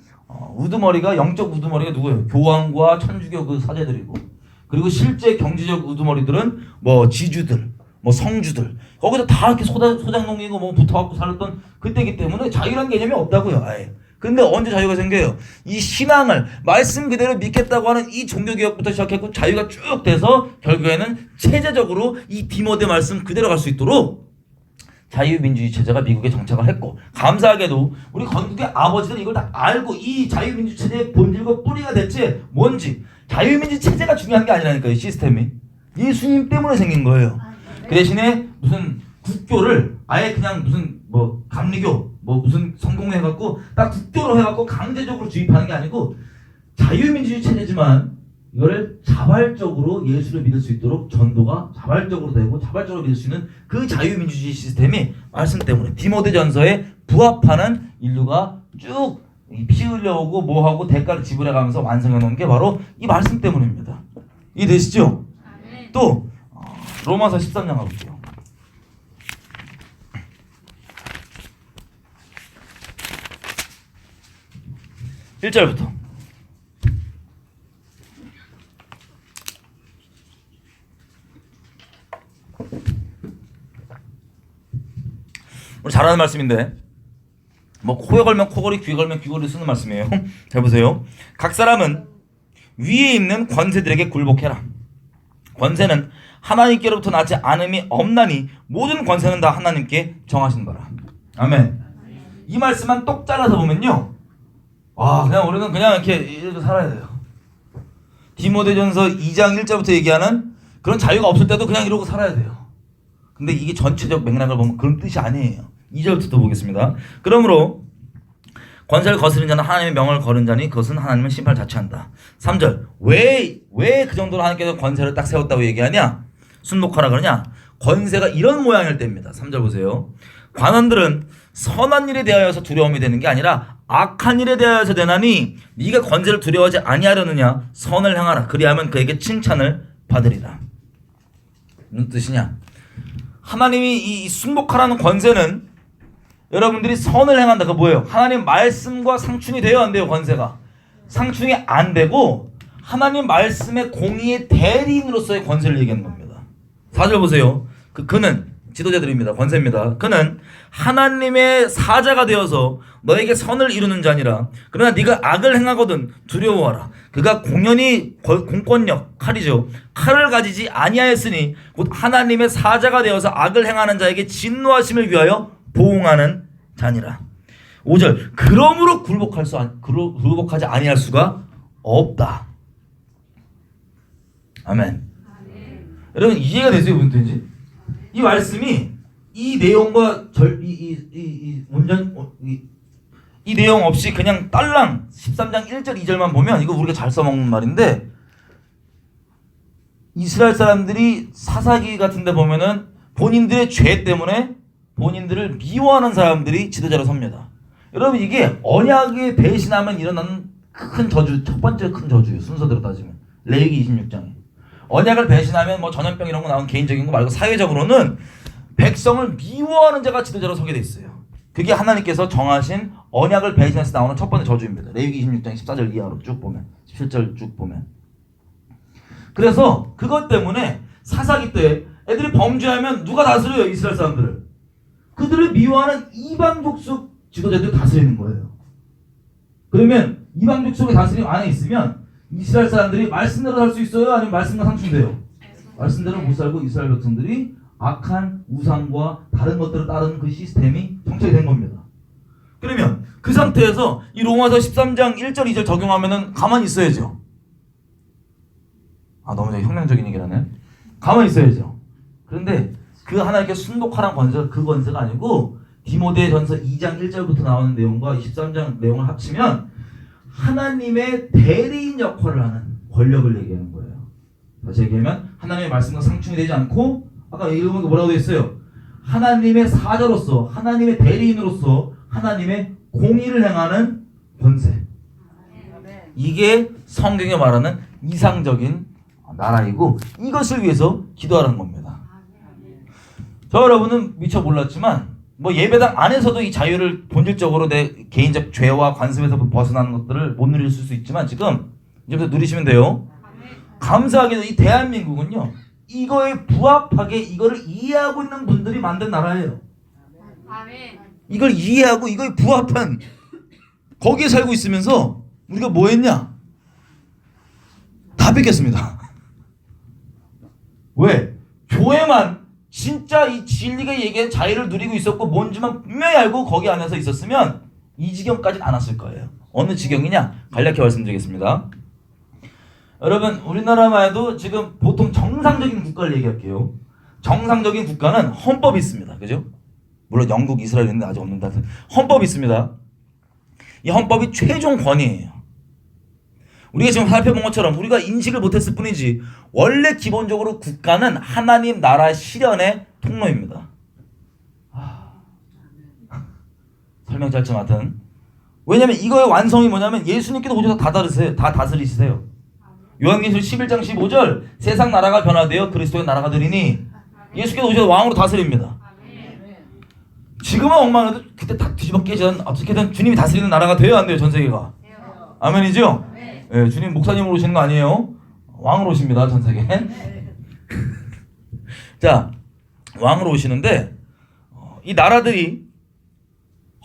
우두머리가, 영적 우두머리가 누구예요? 교황과 천주교 그 사제들이고, 그리고 실제 경제적 우두머리들은 뭐 지주들, 뭐 성주들, 거기서 다 이렇게 소장농이고 뭐 붙어갖고 살았던 그때이기 때문에 자유라는 개념이 없다고요, 아예. 근데 언제 자유가 생겨요? 이 신앙을 말씀 그대로 믿겠다고 하는 이 종교개혁부터 시작했고 자유가 쭉 돼서 결국에는 체제적으로 이 디모데 말씀 그대로 갈 수 있도록 자유민주주의 체제가 미국에 정착을 했고, 감사하게도 우리 건국의 아버지들은 이걸 다 알고 이 자유민주 체제의 본질과 뿌리가 대체 뭔지, 자유민주 체제가 중요한 게 아니라니까요. 시스템이 예수님 때문에 생긴 거예요. 그 대신에 무슨 국교를 아예 그냥 무슨 뭐 감리교 뭐 무슨 성공회 해갖고 딱 국교로 해갖고 강제적으로 주입하는 게 아니고 자유민주주의 체제지만 이거를 자발적으로 예수를 믿을 수 있도록 전도가 자발적으로 되고 자발적으로 믿을 수 있는 그 자유민주주의 시스템이 말씀 때문에 디모데전서에 부합하는 인류가 쭉 피 흘려오고 뭐하고 대가를 지불해가면서 완성해 놓은 게 바로 이 말씀 때문입니다. 이해되시죠? 또 로마서 13장 가볼게요. 1절부터. 우리 잘 아는 말씀인데 뭐 코에 걸면 코걸이, 귀에 걸면 귀걸이 쓰는 말씀이에요. 잘 보세요. 각 사람은 위에 있는 권세들에게 굴복해라. 권세는 하나님께로부터 나지 않음이 없나니 모든 권세는 다 하나님께 정하신 바라. 아멘. 이 말씀만 똑 잘라서 보면요, 그냥 우리는 그냥 이렇게 살아야 돼요. 디모데전서 2장 1절부터 얘기하는 그런 자유가 없을 때도 그냥 이러고 살아야 돼요. 근데 이게 전체적 맥락을 보면 그런 뜻이 아니에요. 2절부터 또 보겠습니다. 그러므로 권세를 거스른 자는 하나님의 명을 거른 자니 그것은 하나님을 심판을 자처한다. 3절 왜 그 정도로 하나님께서 권세를 딱 세웠다고 얘기하냐? 순복하라 그러냐? 권세가 이런 모양일 때입니다. 3절 보세요. 관원들은 선한 일에 대하여서 두려움이 되는 게 아니라 악한 일에 대하여서 되나니 네가 권세를 두려워하지 아니하려느냐? 선을 행하라. 그리하면 그에게 칭찬을 받으리라. 무슨 뜻이냐? 하나님이 이 순복하라는 권세는 여러분들이 선을 행한다. 그거 뭐예요? 하나님 말씀과 상충이 돼요, 안 돼요? 권세가 상충이 안 되고 하나님 말씀의 공의의 대리인으로서의 권세를 얘기하는 겁니다. 4절 보세요. 그는 지도자들입니다. 권세입니다. 그는 하나님의 사자가 되어서 너에게 선을 이루는 자니라. 그러나 네가 악을 행하거든 두려워하라. 그가 공연히 공권력 칼이죠. 칼을 가지지 아니하였으니 곧 하나님의 사자가 되어서 악을 행하는 자에게 진노하심을 위하여 보응하는 자니라. 5절 그러므로 굴복하지 아니할 수가 없다. 아멘. 여러분 이해가 되세요? 무슨 뜻인지? 이 말씀이 이 내용과 이 내용 없이 그냥 딸랑 13장 1절 2절만 보면 이거 우리가 잘 써먹는 말인데, 이스라엘 사람들이 사사기 같은 데 보면은 본인들의 죄 때문에 본인들을 미워하는 사람들이 지도자로 섭니다. 여러분 이게 언약에 배신하면 일어나는 큰 저주, 첫 번째 큰 저주예요. 순서대로 따지면 레위기 26장에 언약을 배신하면 뭐 전염병 이런 거 나온 개인적인 거 말고 사회적으로는 백성을 미워하는 자가 지도자로 서게 돼 있어요. 그게 하나님께서 정하신 언약을 배신해서 나오는 첫 번째 저주입니다. 레위기 26장 14절 이하로 쭉 보면 17절 쭉 보면. 그래서 그것 때문에 사사기 때 애들이 범죄하면 누가 다스려요? 이스라엘 사람들을. 그들을 미워하는 이방 족속 지도자들이 다스리는 거예요. 그러면 이방 족속의 다스림 안에 있으면 이스라엘 사람들이 말씀대로 살 수 있어요? 아니면 말씀과 상충돼요? 말씀대로 못 살고 이스라엘 백성들이 악한 우상과 다른 것들을 따르는 그 시스템이 정착이 된 겁니다. 그러면 그 상태에서 이 로마서 13장 1절 2절 적용하면은 가만히 있어야죠. 너무 혁명적인 얘기라네. 가만히 있어야죠. 그런데 그 하나님께 순복하라는 권세가 그 권세가 아니고 디모데전서 2장 1절부터 나오는 내용과 23장 내용을 합치면 하나님의 대리인 역할을 하는 권력을 얘기하는 거예요. 다시 얘기하면 하나님의 말씀과 상충이 되지 않고 아까 읽어보니까 뭐라고 되어 있어요? 하나님의 사자로서 하나님의 대리인으로서 하나님의 공의를 행하는 권세. 이게 성경에 말하는 이상적인 나라이고 이것을 위해서 기도하라는 겁니다. 저 여러분은 미처 몰랐지만 뭐 예배당 안에서도 이 자유를 본질적으로 내 개인적 죄와 관습에서 벗어나는 것들을 못 누릴 수 있지만 지금 이제부터 누리시면 돼요. 감사하게도 이 대한민국은요 이거에 부합하게 이거를 이해하고 있는 분들이 만든 나라예요. 이걸 이해하고 이거에 부합한 거기에 살고 있으면서 우리가 뭐 했냐? 다 뺏겼습니다. 왜? 교회만 진짜 이 진리가 얘기한 자유를 누리고 있었고 뭔지만 분명히 알고 거기 안에서 있었으면 이 지경까지는 안 왔을 거예요. 어느 지경이냐? 간략히 말씀드리겠습니다. 여러분 우리나라만 해도 지금 보통 정상적인 국가를 얘기할게요. 정상적인 국가는 헌법이 있습니다. 그죠? 물론 영국, 이스라엘 있는데 아직 없는다. 헌법이 있습니다. 이 헌법이 최종 권위예요. 우리가 지금 살펴본 것처럼 우리가 인식을 못했을 뿐이지 원래 기본적으로 국가는 하나님 나라 실현의 통로입니다. 설명 짧지만 하여튼 왜냐면 이거의 완성이 뭐냐면 예수님께서 오셔서 다 다스리시세요. 요한계시록 11장 15절 세상 나라가 변화되어 그리스도의 나라가 되리니 예수께서 오셔서 왕으로 다스립니다. 지금은 엉망해도 그때 다 뒤집어 깨지든 어떻게든 주님이 다스리는 나라가 돼야 안 돼요. 전 세계가. 아멘이죠? 네, 주님 목사님으로 오시는 거 아니에요. 왕으로 오십니다. 전 세계. 자, 왕으로 오시는데 이 나라들이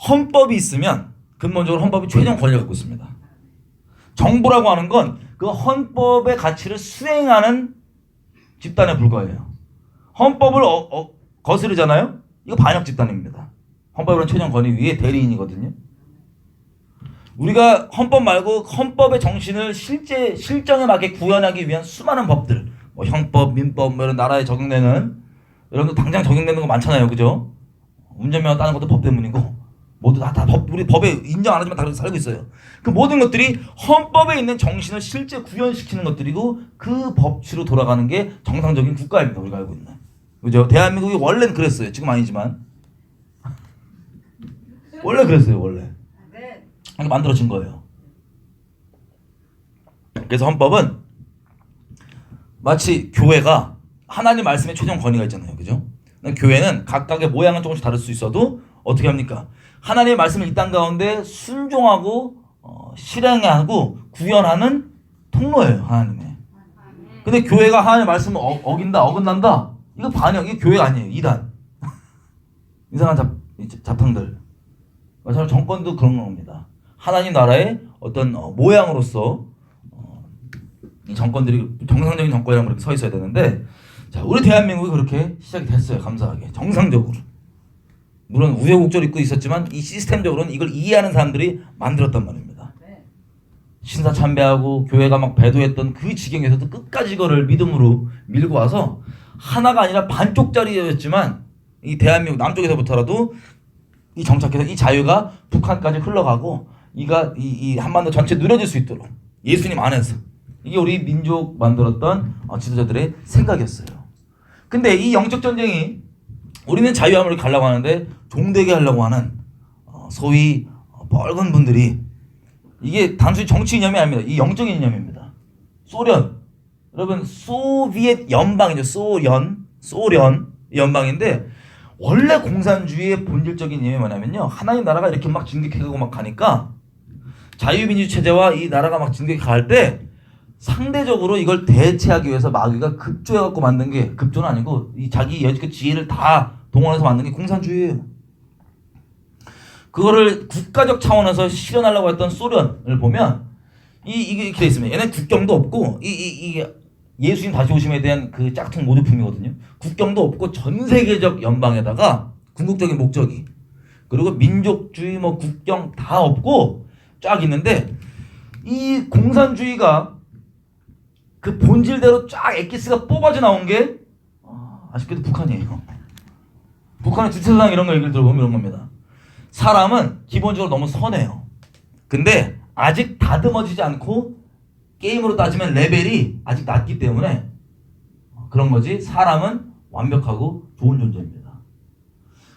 헌법이 있으면 근본적으로 헌법이 최종 권리를 갖고 있습니다. 정부라고 하는 건 그 헌법의 가치를 수행하는 집단에 불과해요. 헌법을 거스르잖아요. 이거 반역 집단입니다. 헌법이라는 최종 권위 위에 대리인이거든요. 우리가 헌법 말고 헌법의 정신을 실정에 맞게 구현하기 위한 수많은 법들, 뭐 형법, 민법, 뭐 이런 나라에 적용되는 이런 거 당장 적용되는 거 많잖아요, 그죠? 운전면허 따는 것도 법 때문이고 모두 다 법, 우리 법에 인정 안 하지만 다 그렇게 살고 있어요. 그 모든 것들이 헌법에 있는 정신을 실제 구현시키는 것들이고 그 법치로 돌아가는 게 정상적인 국가입니다. 우리가 알고 있는. 그죠? 대한민국이 원래는 그랬어요. 지금 아니지만 원래 그랬어요. 원래. 이렇게 만들어진 거예요. 그래서 헌법은 마치 교회가 하나님 말씀에 최종 권위가 있잖아요. 그죠? 교회는 각각의 모양은 조금씩 다를 수 있어도 어떻게 합니까? 하나님의 말씀을 이 땅 가운데 순종하고 실행하고 구현하는 통로예요. 하나님의. 근데 교회가 하나님의 말씀을 어긴난다. 이거 반영. 이게 교회가 아니에요. 이단. 이상한 자탕들. 마찬가지로 정권도 그런 겁니다. 하나님 나라의 어떤 모양으로서 이 정권들이 정상적인 정권이라고 그렇게 서 있어야 되는데, 자, 우리 대한민국이 그렇게 시작이 됐어요. 감사하게. 정상적으로. 물론 우여곡절 있고 있었지만 이 시스템적으로는 이걸 이해하는 사람들이 만들었단 말입니다. 신사참배하고 교회가 막 배도했던 그 지경에서도 끝까지 이거를 믿음으로 밀고 와서 하나가 아니라 반쪽짜리였지만 이 대한민국 남쪽에서부터라도 이 정착해서 이 자유가 북한까지 흘러가고 이 한반도 전체 누려질 수 있도록 예수님 안에서 이게 우리 민족 만들었던 지도자들의 생각이었어요. 근데 이 영적 전쟁이 우리는 자유함을 가려고 하는데 종되게 하려고 하는 소위 뻘건 분들이 이게 단순히 정치 이념이 아닙니다. 이 영적인 이념입니다. 소련, 여러분 소비엣 연방이죠. 소련 연방인데 원래 공산주의의 본질적인 이념이 뭐냐면요. 하나님 나라가 이렇게 막 진격해가고 막 가니까 자유민주 체제와 이 나라가 막 진격해 갈 때 상대적으로 이걸 대체하기 위해서 마귀가 급조해갖고 만든 게 급조는 아니고 이 자기 여지껏 지혜를 다 동원해서 만든 게 공산주의예요. 그거를 국가적 차원에서 실현하려고 했던 소련을 보면 이게 이렇게 돼 있습니다. 얘는 국경도 없고 이게 예수님 다시 오심에 대한 그 짝퉁 모조품이거든요. 국경도 없고 전 세계적 연방에다가 궁극적인 목적이 그리고 민족주의 뭐 국경 다 없고 쫙 있는데 이 공산주의가 그 본질대로 쫙 엑기스가 뽑아져 나온 게 아쉽게도 북한이에요. 북한의 주체사상 이런 거 얘기를 들어보면 이런 겁니다. 사람은 기본적으로 너무 선해요. 근데 아직 다듬어지지 않고 게임으로 따지면 레벨이 아직 낮기 때문에 그런 거지 사람은 완벽하고 좋은 존재입니다.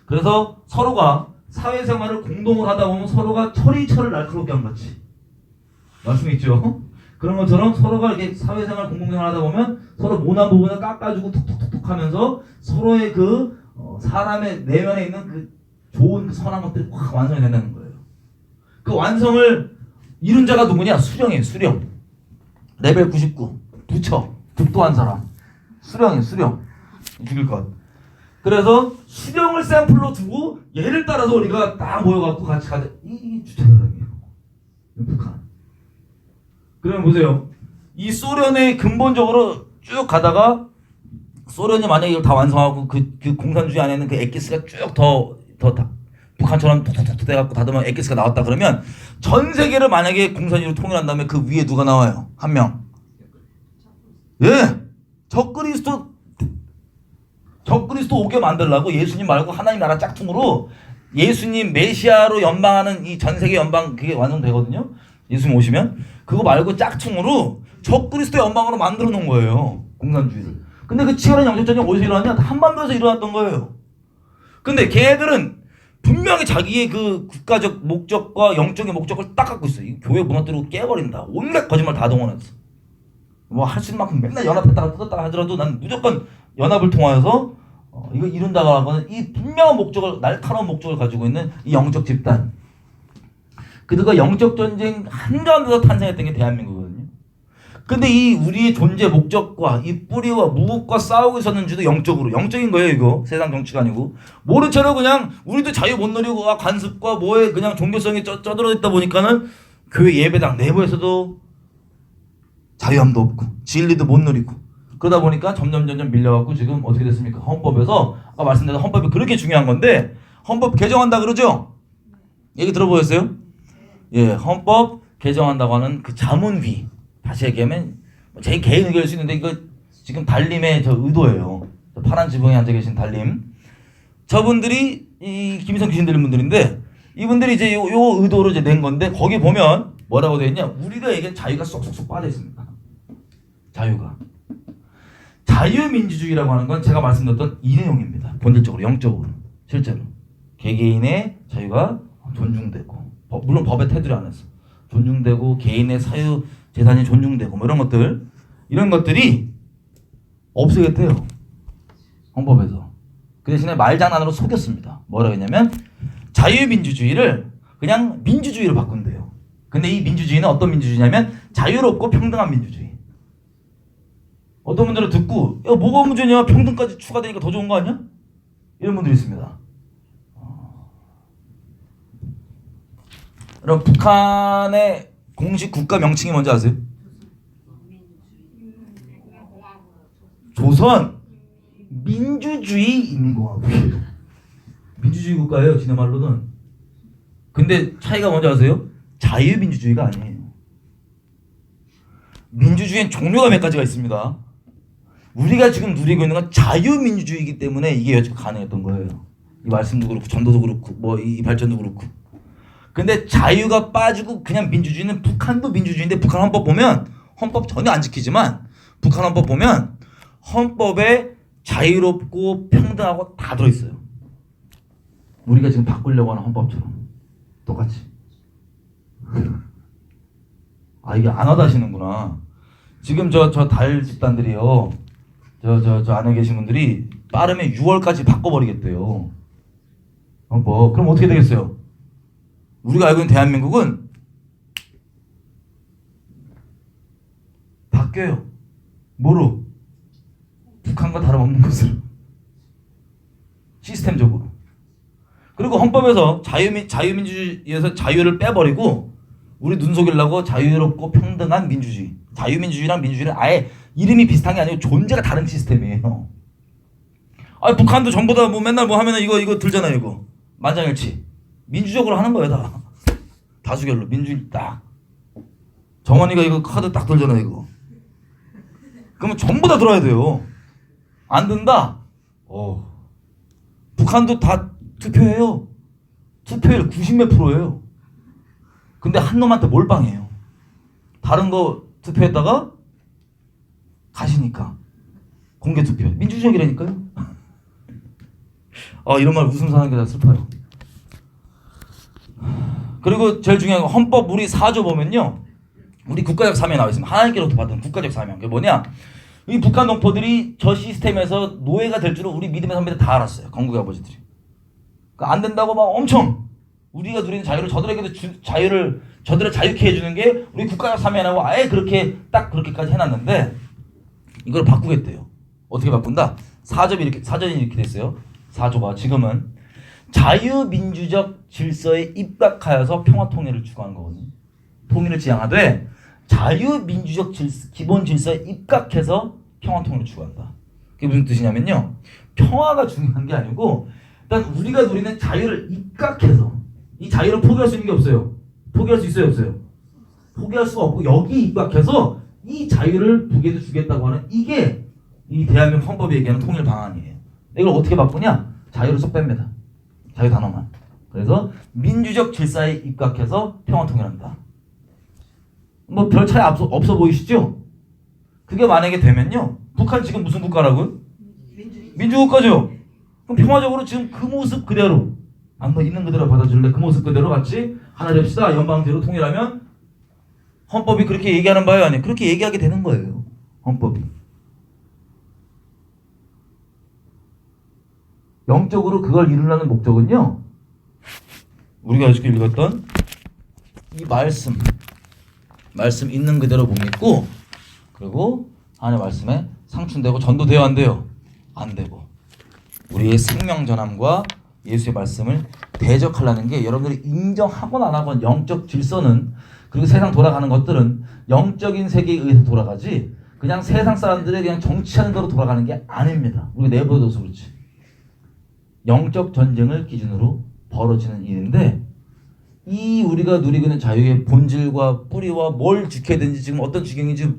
그래서 서로가 사회생활을 공동으로 하다 보면 서로가 철을 날카롭게 한 거지. 말씀이 있죠? 그런 것처럼 서로가 이렇게 사회생활 공동생활 하다 보면 서로 모난 부분을 깎아주고 톡톡톡톡 하면서 서로의 그 사람의 내면에 있는 그 좋은 그 선한 것들이 확 완성이 된다는 거예요. 그 완성을 이룬 자가 누구냐? 수령이에요. 수령. 레벨 99. 부처. 득도한 사람. 수령이에요. 수령. 죽일 것. 그래서 수령을 샘플로 두고 얘를 따라서 우리가 딱 모여갖고 같이 가자. 이게 주체사상이에요. 북한. 그러면 보세요. 이 소련의 근본적으로 쭉 가다가 소련이 만약에 이걸 다 완성하고 그 공산주의 안에는 그 엑기스가 쭉 더 북한처럼 톡톡톡 돼갖고 다듬어 엑기스가 나왔다 그러면 전 세계를 만약에 공산주의로 통일한 다음에 그 위에 누가 나와요? 한 명. 예. 적그리스도 오게 만들려고 예수님 말고 하나님 나라 짝퉁으로 예수님 메시아로 연방하는 이 전 세계 연방 그게 완성되거든요. 예수님 오시면 그거 말고 짝퉁으로 적그리스도 연방으로 만들어 놓은 거예요. 공산주의를. 근데 그 치열한 영적 전쟁 어디서 일어났냐? 한반도에서 일어났던 거예요. 근데 걔들은 분명히 자기의 그 국가적 목적과 영적인 목적을 딱 갖고 있어요. 교회 무너뜨리고 깨버린다. 온갖 거짓말 다 동원했어. 뭐 할 수 있는 만큼 맨날 연합했다가 뜯었다가 하더라도 난 무조건 연합을 통하여서 이거 이룬다고 하고는 이 분명한 목적을 날카로운 목적을 가지고 있는 이 영적 집단. 그들과 영적 전쟁 한가운데서 탄생했던 게 대한민국이거든요. 근데 이 우리의 존재 목적과 이 뿌리와 무엇과 싸우고 있었는지도 영적인 거예요. 이거 세상 정치가 아니고 모른 채로 그냥 우리도 자유 못 누리고 관습과 뭐에 그냥 종교성이 쩌들어 있다 보니까는 교회 예배당 내부에서도 자유함도 없고 진리도 못 누리고 그러다 보니까 점점 밀려갖고 지금 어떻게 됐습니까? 헌법에서 아까 말씀드린 헌법이 그렇게 중요한 건데 헌법 개정한다 그러죠? 얘기 들어보셨어요? 예, 헌법 개정한다고 하는 그 자문위, 다시 얘기하면 제 개인 의견일 수 있는데 이거 지금 달림의 저 의도예요. 파란 지붕에 앉아 계신 달림. 저분들이 이 김희성 귀신 들린 분들인데 이분들이 이제 요 의도로 이제 낸 건데 거기 보면 뭐라고 되어 있냐? 우리가 얘기한 자유가 쏙쏙쏙 빠져 있습니다. 자유가. 자유민주주의라고 하는 건 제가 말씀드렸던 이 내용입니다. 본질적으로, 영적으로, 실제로 개개인의 자유가 존중되고, 물론 법의 테두리 안에서 존중되고, 개인의 사유 재산이 존중되고, 뭐 이런 것들이 없애겠대요. 헌법에서. 그 대신에 말장난으로 속였습니다. 뭐라고 했냐면 자유민주주의를 그냥 민주주의로 바꾼대요. 근데 이 민주주의는 어떤 민주주의냐면 자유롭고 평등한 민주주의. 어떤 분들은 듣고 야 뭐가 문제냐, 평등까지 추가되니까 더 좋은 거 아니야? 이런 분들이 있습니다. 그럼 북한의 공식 국가 명칭이 뭔지 아세요? 조선 민주주의 인민공화국이에요. 민주주의 국가예요, 지네 말로는. 근데 차이가 뭔지 아세요? 자유민주주의가 아니에요. 민주주의엔 종류가 몇 가지가 있습니다. 우리가 지금 누리고 있는 건 자유민주주의이기 때문에 이게 여지껏 가능했던 거예요. 이 말씀도 그렇고 전도도 그렇고 뭐 이 발전도 그렇고. 근데 자유가 빠지고 그냥 민주주의는, 북한도 민주주의인데 북한 헌법 보면, 헌법 전혀 안 지키지만 북한 헌법 보면 헌법에 자유롭고 평등하고 다 들어있어요. 우리가 지금 바꾸려고 하는 헌법처럼 똑같이. 아, 이게 안 와닿으시는구나. 지금 저 달 집단들이요, 저 안에 계신 분들이 빠르면 6월까지 바꿔버리겠대요, 헌법. 그럼 어떻게 되겠어요? 우리가 알고 있는 대한민국은 바뀌어요. 뭐로? 북한과 다름없는 것으로. 시스템적으로. 그리고 헌법에서 자유민주주의에서 자유를 빼버리고 우리 눈 속이려고 자유롭고 평등한 민주주의. 자유민주주의랑 민주주의는 아예 이름이 비슷한 게 아니고 존재가 다른 시스템이에요. 아, 북한도 전부 다 뭐 맨날 뭐 하면은 이거 들잖아요, 이거. 만장일치. 민주적으로 하는 거예요, 다. 다수결로. 민주주의 딱. 정원이가 이거 카드 딱 들잖아요, 이거. 그러면 전부 다 들어야 돼요. 안 든다? 북한도 다 투표해요. 투표율 90몇 %예요. 근데 한 놈한테 몰빵해요. 다른 거 투표했다가 가시니까. 공개 투표. 민주주의라니까요. 이런 말 웃음 사는 게 다 슬퍼요. 그리고 제일 중요한 건 헌법 우리 4조 보면요, 우리 국가적 사명이 나와 있습니다. 하나님께로부터 받은 국가적 사명. 그게 뭐냐? 이 북한 동포들이 저 시스템에서 노예가 될 줄은 우리 믿음의 선배들 다 알았어요. 건국의 아버지들이. 그러니까 안 된다고 막 엄청 우리가 누리는 자유를 저들에게도 저들을 자유케 해주는 게 우리 국가적 사명이라고 아예 그렇게 딱 그렇게까지 해놨는데 이걸 바꾸겠대요. 어떻게 바꾼다? 사전이 이렇게 됐어요. 4조가 지금은 자유민주적 질서에 입각하여서 평화통일을 추구하는 거거든요. 통일을 지향하되 자유민주적 기본 질서에 입각해서 평화통일을 추구한다. 그게 무슨 뜻이냐면요, 평화가 중요한 게 아니고 일단 우리가 누리는 자유를 입각해서, 이 자유를 포기할 수 있는 게 없어요. 포기할 수 있어요, 없어요? 포기할 수가 없고 여기 입각해서 이 자유를 북에도 주겠다고 하는, 이게 이 대한민국 헌법이 얘기하는 통일 방안이에요. 이걸 어떻게 바꾸냐? 자유를 쏙 뺍니다. 자유 단어만. 그래서 민주적 질서에 입각해서 평화통일한다. 뭐 별 차이 없어 보이시죠? 그게 만약에 되면요, 북한 지금 무슨 국가라고요? 민주국가죠. 그럼 평화적으로 지금 그 모습 그대로, 너 있는 그대로 받아줄래? 그 모습 그대로 같이 하나 됩시다. 연방제로 통일하면, 헌법이 그렇게 얘기하는 바예요, 아니에요? 그렇게 얘기하게 되는 거예요, 헌법이. 영적으로 그걸 이루려는 목적은요, 우리가 어저께 읽었던 이 말씀 있는 그대로 못 믿고, 그리고 하나님의 말씀에 상충되고 전도돼요, 안 돼요? 안 되고, 우리의 생명 전함과 예수의 말씀을 대적하려는 게, 여러분들이 인정하건 안 하건 영적 질서는, 그리고 세상 돌아가는 것들은 영적인 세계에 의해서 돌아가지 그냥 세상 사람들의 그냥 정치하는 대로 돌아가는 게 아닙니다. 우리가 내버려둬서 그렇지. 영적 전쟁을 기준으로 벌어지는 일인데, 이 우리가 누리고 있는 자유의 본질과 뿌리와 뭘 지켜야 되는지 지금 어떤 지경인지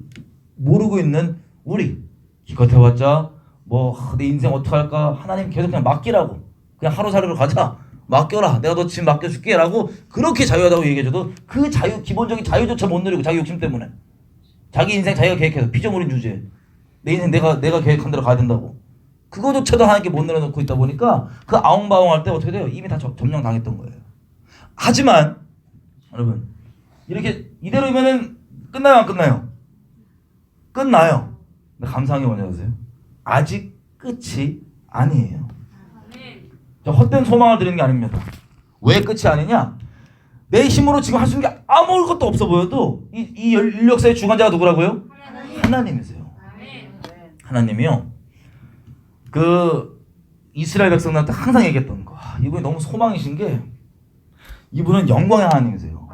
모르고 있는 우리 기껏 해봤자 뭐 내 인생 어떻게 할까 하나님 계속 그냥 맡기라고 그냥 하루살이로 가자 맡겨라 내가 너 지금 맡겨줄게 라고 그렇게 자유하다고 얘기해줘도 그 자유 기본적인 자유조차 못 누리고 자기 욕심 때문에 자기 인생 자기가 계획해서 피조물인 주제 내 인생 내가 계획한 대로 가야 된다고 그거조차도 하나님께 못 내려놓고 있다 보니까 그 아웅바웅할 때 어떻게 돼요? 이미 다 점령당했던 거예요. 하지만 여러분 이렇게 이대로면은 끝나요 안 끝나요? 끝나요. 근데 감사한 게 뭐냐 아세요? 아직 끝이 아니에요. 저 헛된 소망을 드리는 게 아닙니다. 왜 끝이 아니냐? 내 힘으로 지금 할 수 있는 게 아무것도 없어 보여도 이 인력사의 주관자가 누구라고요? 하나님이세요. 하나님이요. 그 이스라엘 백성들한테 항상 얘기했던 거. 이분이 너무 소망이신 게 이분은 영광의 하나님이세요.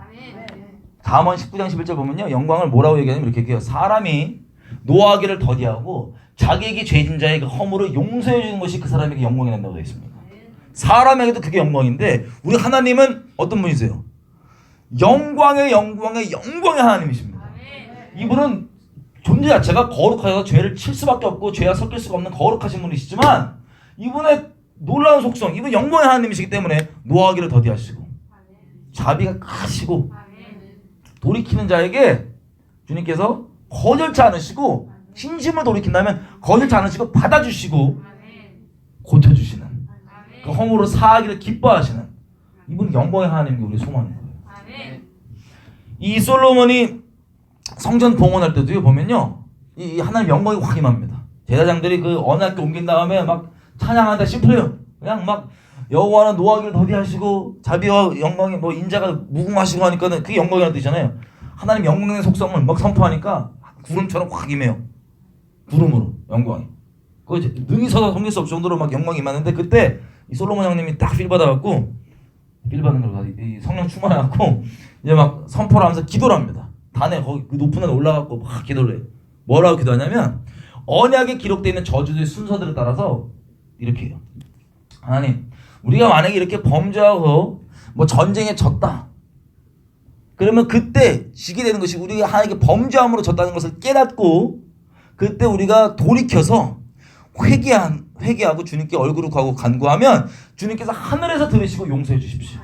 잠언 19장 11절 보면요. 영광을 뭐라고 얘기하냐면 이렇게 얘기해요. 사람이 노하기를 더디하고 자기에게 죄진 자의 그 허물을 용서해 주는 것이 그 사람에게 영광이 된다고 되어 있습니다. 사람에게도 그게 영광인데 우리 하나님은 어떤 분이세요? 영광의 하나님이십니다. 이분은 존재 자체가 거룩하여서 죄를 칠 수밖에 없고 죄와 섞일 수가 없는 거룩하신 분이시지만 이분의 놀라운 속성, 이분 영광의 하나님이시기 때문에 노하기를 더디하시고 자비가 크시고 돌이키는 자에게 주님께서 거절치 않으시고 진심을 돌이킨다면 거절치 않으시고 받아주시고 고쳐주시는 그 허물을 사하기를 기뻐하시는 이분 영광의 하나님이 우리 소망인 거예요. 이 솔로몬이 성전 봉헌할 때도요 보면요 이 하나님 영광이 확 임합니다. 제사장들이 그 어느 학교 옮긴 다음에 막 찬양하는데 심플해요. 그냥 막 여호와는 노하기를 더디하시고 자비와 영광이 뭐 인자가 무궁하시고 하니까는 그게 영광이라는 뜻이잖아요. 하나님 영광의 속성을 막 선포하니까 구름처럼 확 임해요. 구름으로 영광이. 그 능히 서서 섬길 수 없을 정도로 막 영광이 임하는데 그때 이 솔로몬 형님이 딱 필 받아갖고 필 받는 걸 이 성령 충만해갖고 이제 막 선포를 하면서 기도를 합니다. 단에 거기 그 높은 데에 올라가고 막 기도를 해요. 뭐라고 기도하냐면 언약에 기록되어 있는 저주의 순서들에 따라서 이렇게 해요. 하나님 우리가 만약에 이렇게 범죄하고 뭐 전쟁에 졌다. 그러면 그때 지게 되는 것이 우리가 하나님께 범죄함으로 졌다는 것을 깨닫고 그때 우리가 돌이켜서 회개하고 주님께 얼굴을 구하고 간구하면 주님께서 하늘에서 들으시고 용서해 주십시오.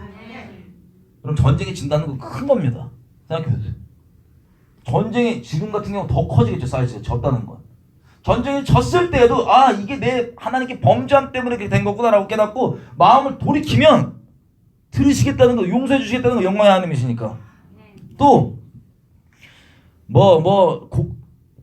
그럼 전쟁에 진다는 거 큰 겁니다. 생각해보세요. 전쟁이 지금 같은 경우 더 커지겠죠. 사이즈가 졌다는 건. 전쟁에 졌을 때에도 아 이게 내 하나님께 범죄함 때문에 그렇게 된 거구나라고 깨닫고 마음을 돌이키면 들으시겠다는 거 용서해 주시겠다는 거 영광의 하나님이시니까. 또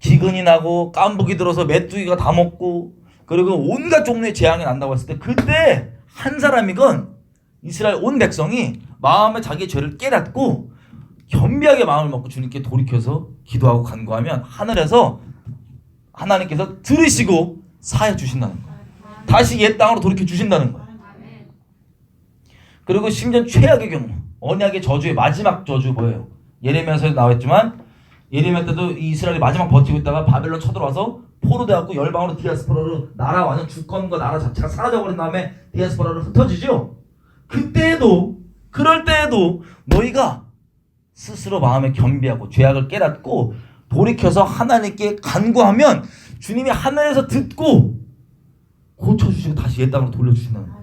기근이 나고 깐부기 들어서 메뚜기가 다 먹고 그리고 온갖 종류의 재앙이 난다고 했을 때 그때 한 사람이건 이스라엘 온 백성이 마음에 자기의 죄를 깨닫고 겸비하게 마음을 먹고 주님께 돌이켜서 기도하고 간구하면 하늘에서 하나님께서 들으시고 사해 주신다는 거예요. 다시 옛 땅으로 돌이켜 주신다는 거예요. 그리고 심지어 최악의 경우 언약의 저주의 마지막 저주 뭐예요? 예레미야서에 나왔지만 예레미야 때도 이스라엘이 마지막 버티고 있다가 바벨론 쳐들어와서 포로되었고 열방으로 디아스포라로 나라 완전 주권과 나라 자체가 사라져버린 다음에 디아스포라로 흩어지죠. 그럴 때에도 너희가 스스로 마음에 겸비하고 죄악을 깨닫고 돌이켜서 하나님께 간구하면 주님이 하늘에서 듣고 고쳐주시고 다시 옛 땅으로 돌려주신다는 거예요.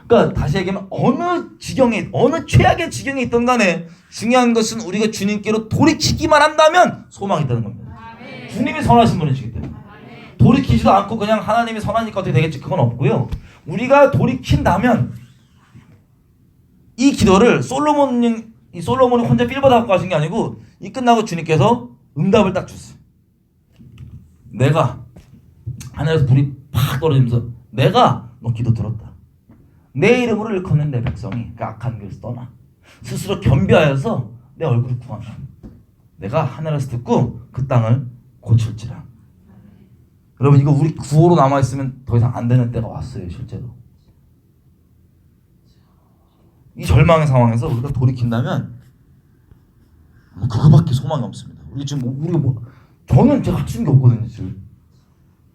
그러니까 다시 얘기하면 어느 최악의 지경에 있던 간에 중요한 것은 우리가 주님께로 돌이키기만 한다면 소망이 있다는 겁니다. 주님이 선하신 분이시기 때문에 돌이키지도 않고 그냥 하나님이 선하니까 어떻게 되겠지 그건 없고요. 우리가 돌이킨다면 이 기도를 솔로몬이 혼자 필받아 갖고 하신 게 아니고 이 끝나고 주님께서 응답을 딱 줬어요. 내가 하늘에서 불이 팍 떨어지면서 내가 너 기도 들었다. 내 이름으로 일컫는 내 백성이 그 악한 길에서 떠나 스스로 겸비하여서 내 얼굴을 구하면 내가 하늘에서 듣고 그 땅을 고칠지라. 여러분 이거 우리 구호로 남아있으면 더 이상 안 되는 때가 왔어요. 실제로 이 절망의 상황에서 우리가 돌이킨다면 그거밖에 소망이 없습니다. 저는 제가 할 수 있는 게 없거든요. 지금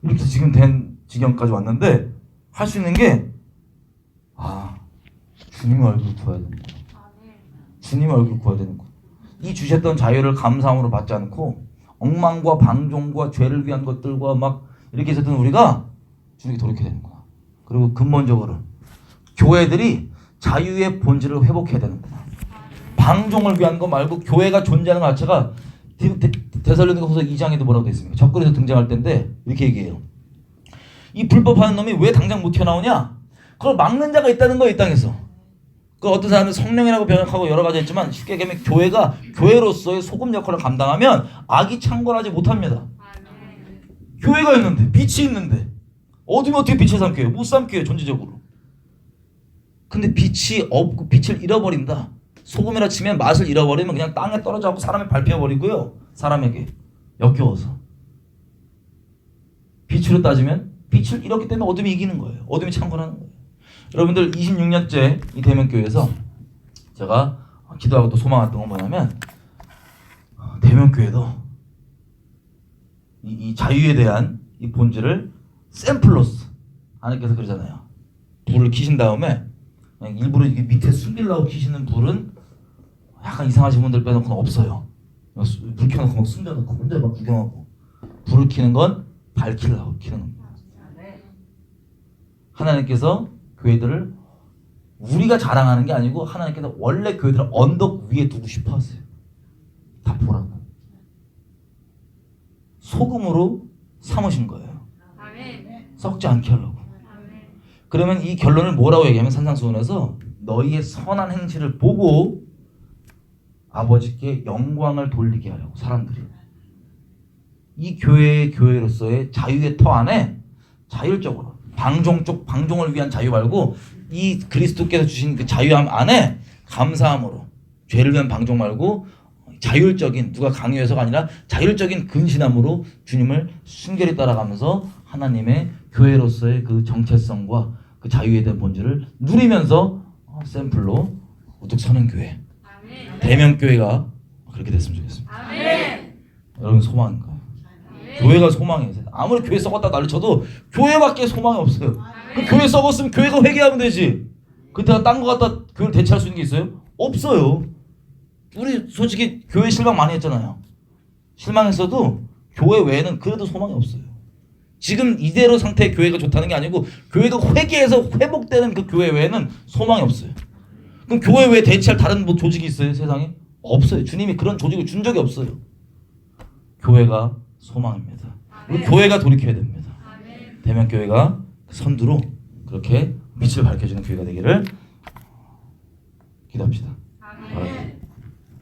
이렇게 지금 된 지경까지 왔는데 할 수 있는 게 주님의 얼굴을 구해야 됩니다. 주님의 얼굴 구해야 되는 거예요. 이 주셨던 자유를 감사함으로 받지 않고 엉망과 방종과 죄를 위한 것들과 막 이렇게 있었던 우리가 주님께 돌이켜야 되는 거야. 그리고 근본적으로 교회들이 자유의 본질을 회복해야 되는구나. 방종을 위한 거 말고 교회가 존재하는 것 자체가 데살로니가후서 2장에도 뭐라고 되어 있습니까? 접근에서 등장할 때인데 이렇게 얘기해요. 이 불법하는 놈이 왜 당장 못 튀어나오냐? 그걸 막는 자가 있다는 거예요, 이 땅에서. 그 어떤 사람은 성령이라고 변형하고 여러 가지 했지만 쉽게 얘기하면 교회가 교회로서의 소금 역할을 감당하면 악이 창궐하지 못합니다. 교회가 있는데 빛이 있는데 어두우면 어떻게 빛을 삼켜요? 못 삼켜요, 존재적으로. 근데 빛이 없고 빛을 잃어버린다. 소금이라 치면 맛을 잃어버리면 그냥 땅에 떨어져갖고 사람이 밟혀버리고요. 사람에게 역겨워서. 빛으로 따지면 빛을 잃었기 때문에 어둠이 이기는 거예요. 어둠이 창궐하는 거예요. 여러분들 26년째 이 대면교회에서 제가 기도하고 또 소망했던 건 뭐냐면 대면교회도 이 자유에 대한 이 본질을 샘플로서 하나님께서 그러잖아요. 불을 켜신 다음에 그냥 일부러 이게 밑에 숨기려고 켜시는 불은 약간 이상하신 분들 빼놓고는 없어요. 불 켜놓고 막 숨겨놓고 혼자 막 구경하고. 불을 켜는 건 밝히려고 켜는 겁니다. 하나님께서 교회들을 우리가 자랑하는 게 아니고 하나님께서 원래 교회들을 언덕 위에 두고 싶어 하세요. 다 보라고. 소금으로 삼으신 거예요. 썩지 않게 하려고. 그러면 이 결론을 뭐라고 얘기하면 산상수훈에서 너희의 선한 행실을 보고 아버지께 영광을 돌리게 하려고. 사람들이 이 교회의 교회로서의 자유의 터 안에 자율적으로 방종을 위한 자유 말고 이 그리스도께서 주신 그 자유함 안에 감사함으로 죄를 위한 방종 말고 자율적인 누가 강요해서가 아니라 자율적인 근신함으로 주님을 순결히 따라가면서 하나님의 교회로서의 그 정체성과 그 자유에 대한 본질을 누리면서 샘플로 우뚝 서는 교회. 대면교회가 그렇게 됐으면 좋겠습니다. 여러분 소망인 거예요. 교회가 소망이에요. 아무리 교회 썩었다 난리쳐도 교회밖에 소망이 없어요. 그 교회 썩었으면 교회가 회개하면 되지. 그때가 딴 거 갖다 교회를 대체할 수 있는 게 있어요? 없어요. 우리 솔직히 교회 실망 많이 했잖아요. 실망했어도 교회 외에는 그래도 소망이 없어요. 지금 이대로 상태의 교회가 좋다는 게 아니고 교회가 회개해서 회복되는 그 교회 외에는 소망이 없어요. 그럼 교회 외에 대체할 다른 뭐 조직이 있어요? 세상에? 없어요. 주님이 그런 조직을 준 적이 없어요. 교회가 소망입니다. 우리 교회가 돌이켜야 됩니다. 대면교회가 선두로 그렇게 빛을 밝혀주는 교회가 되기를 기도합시다.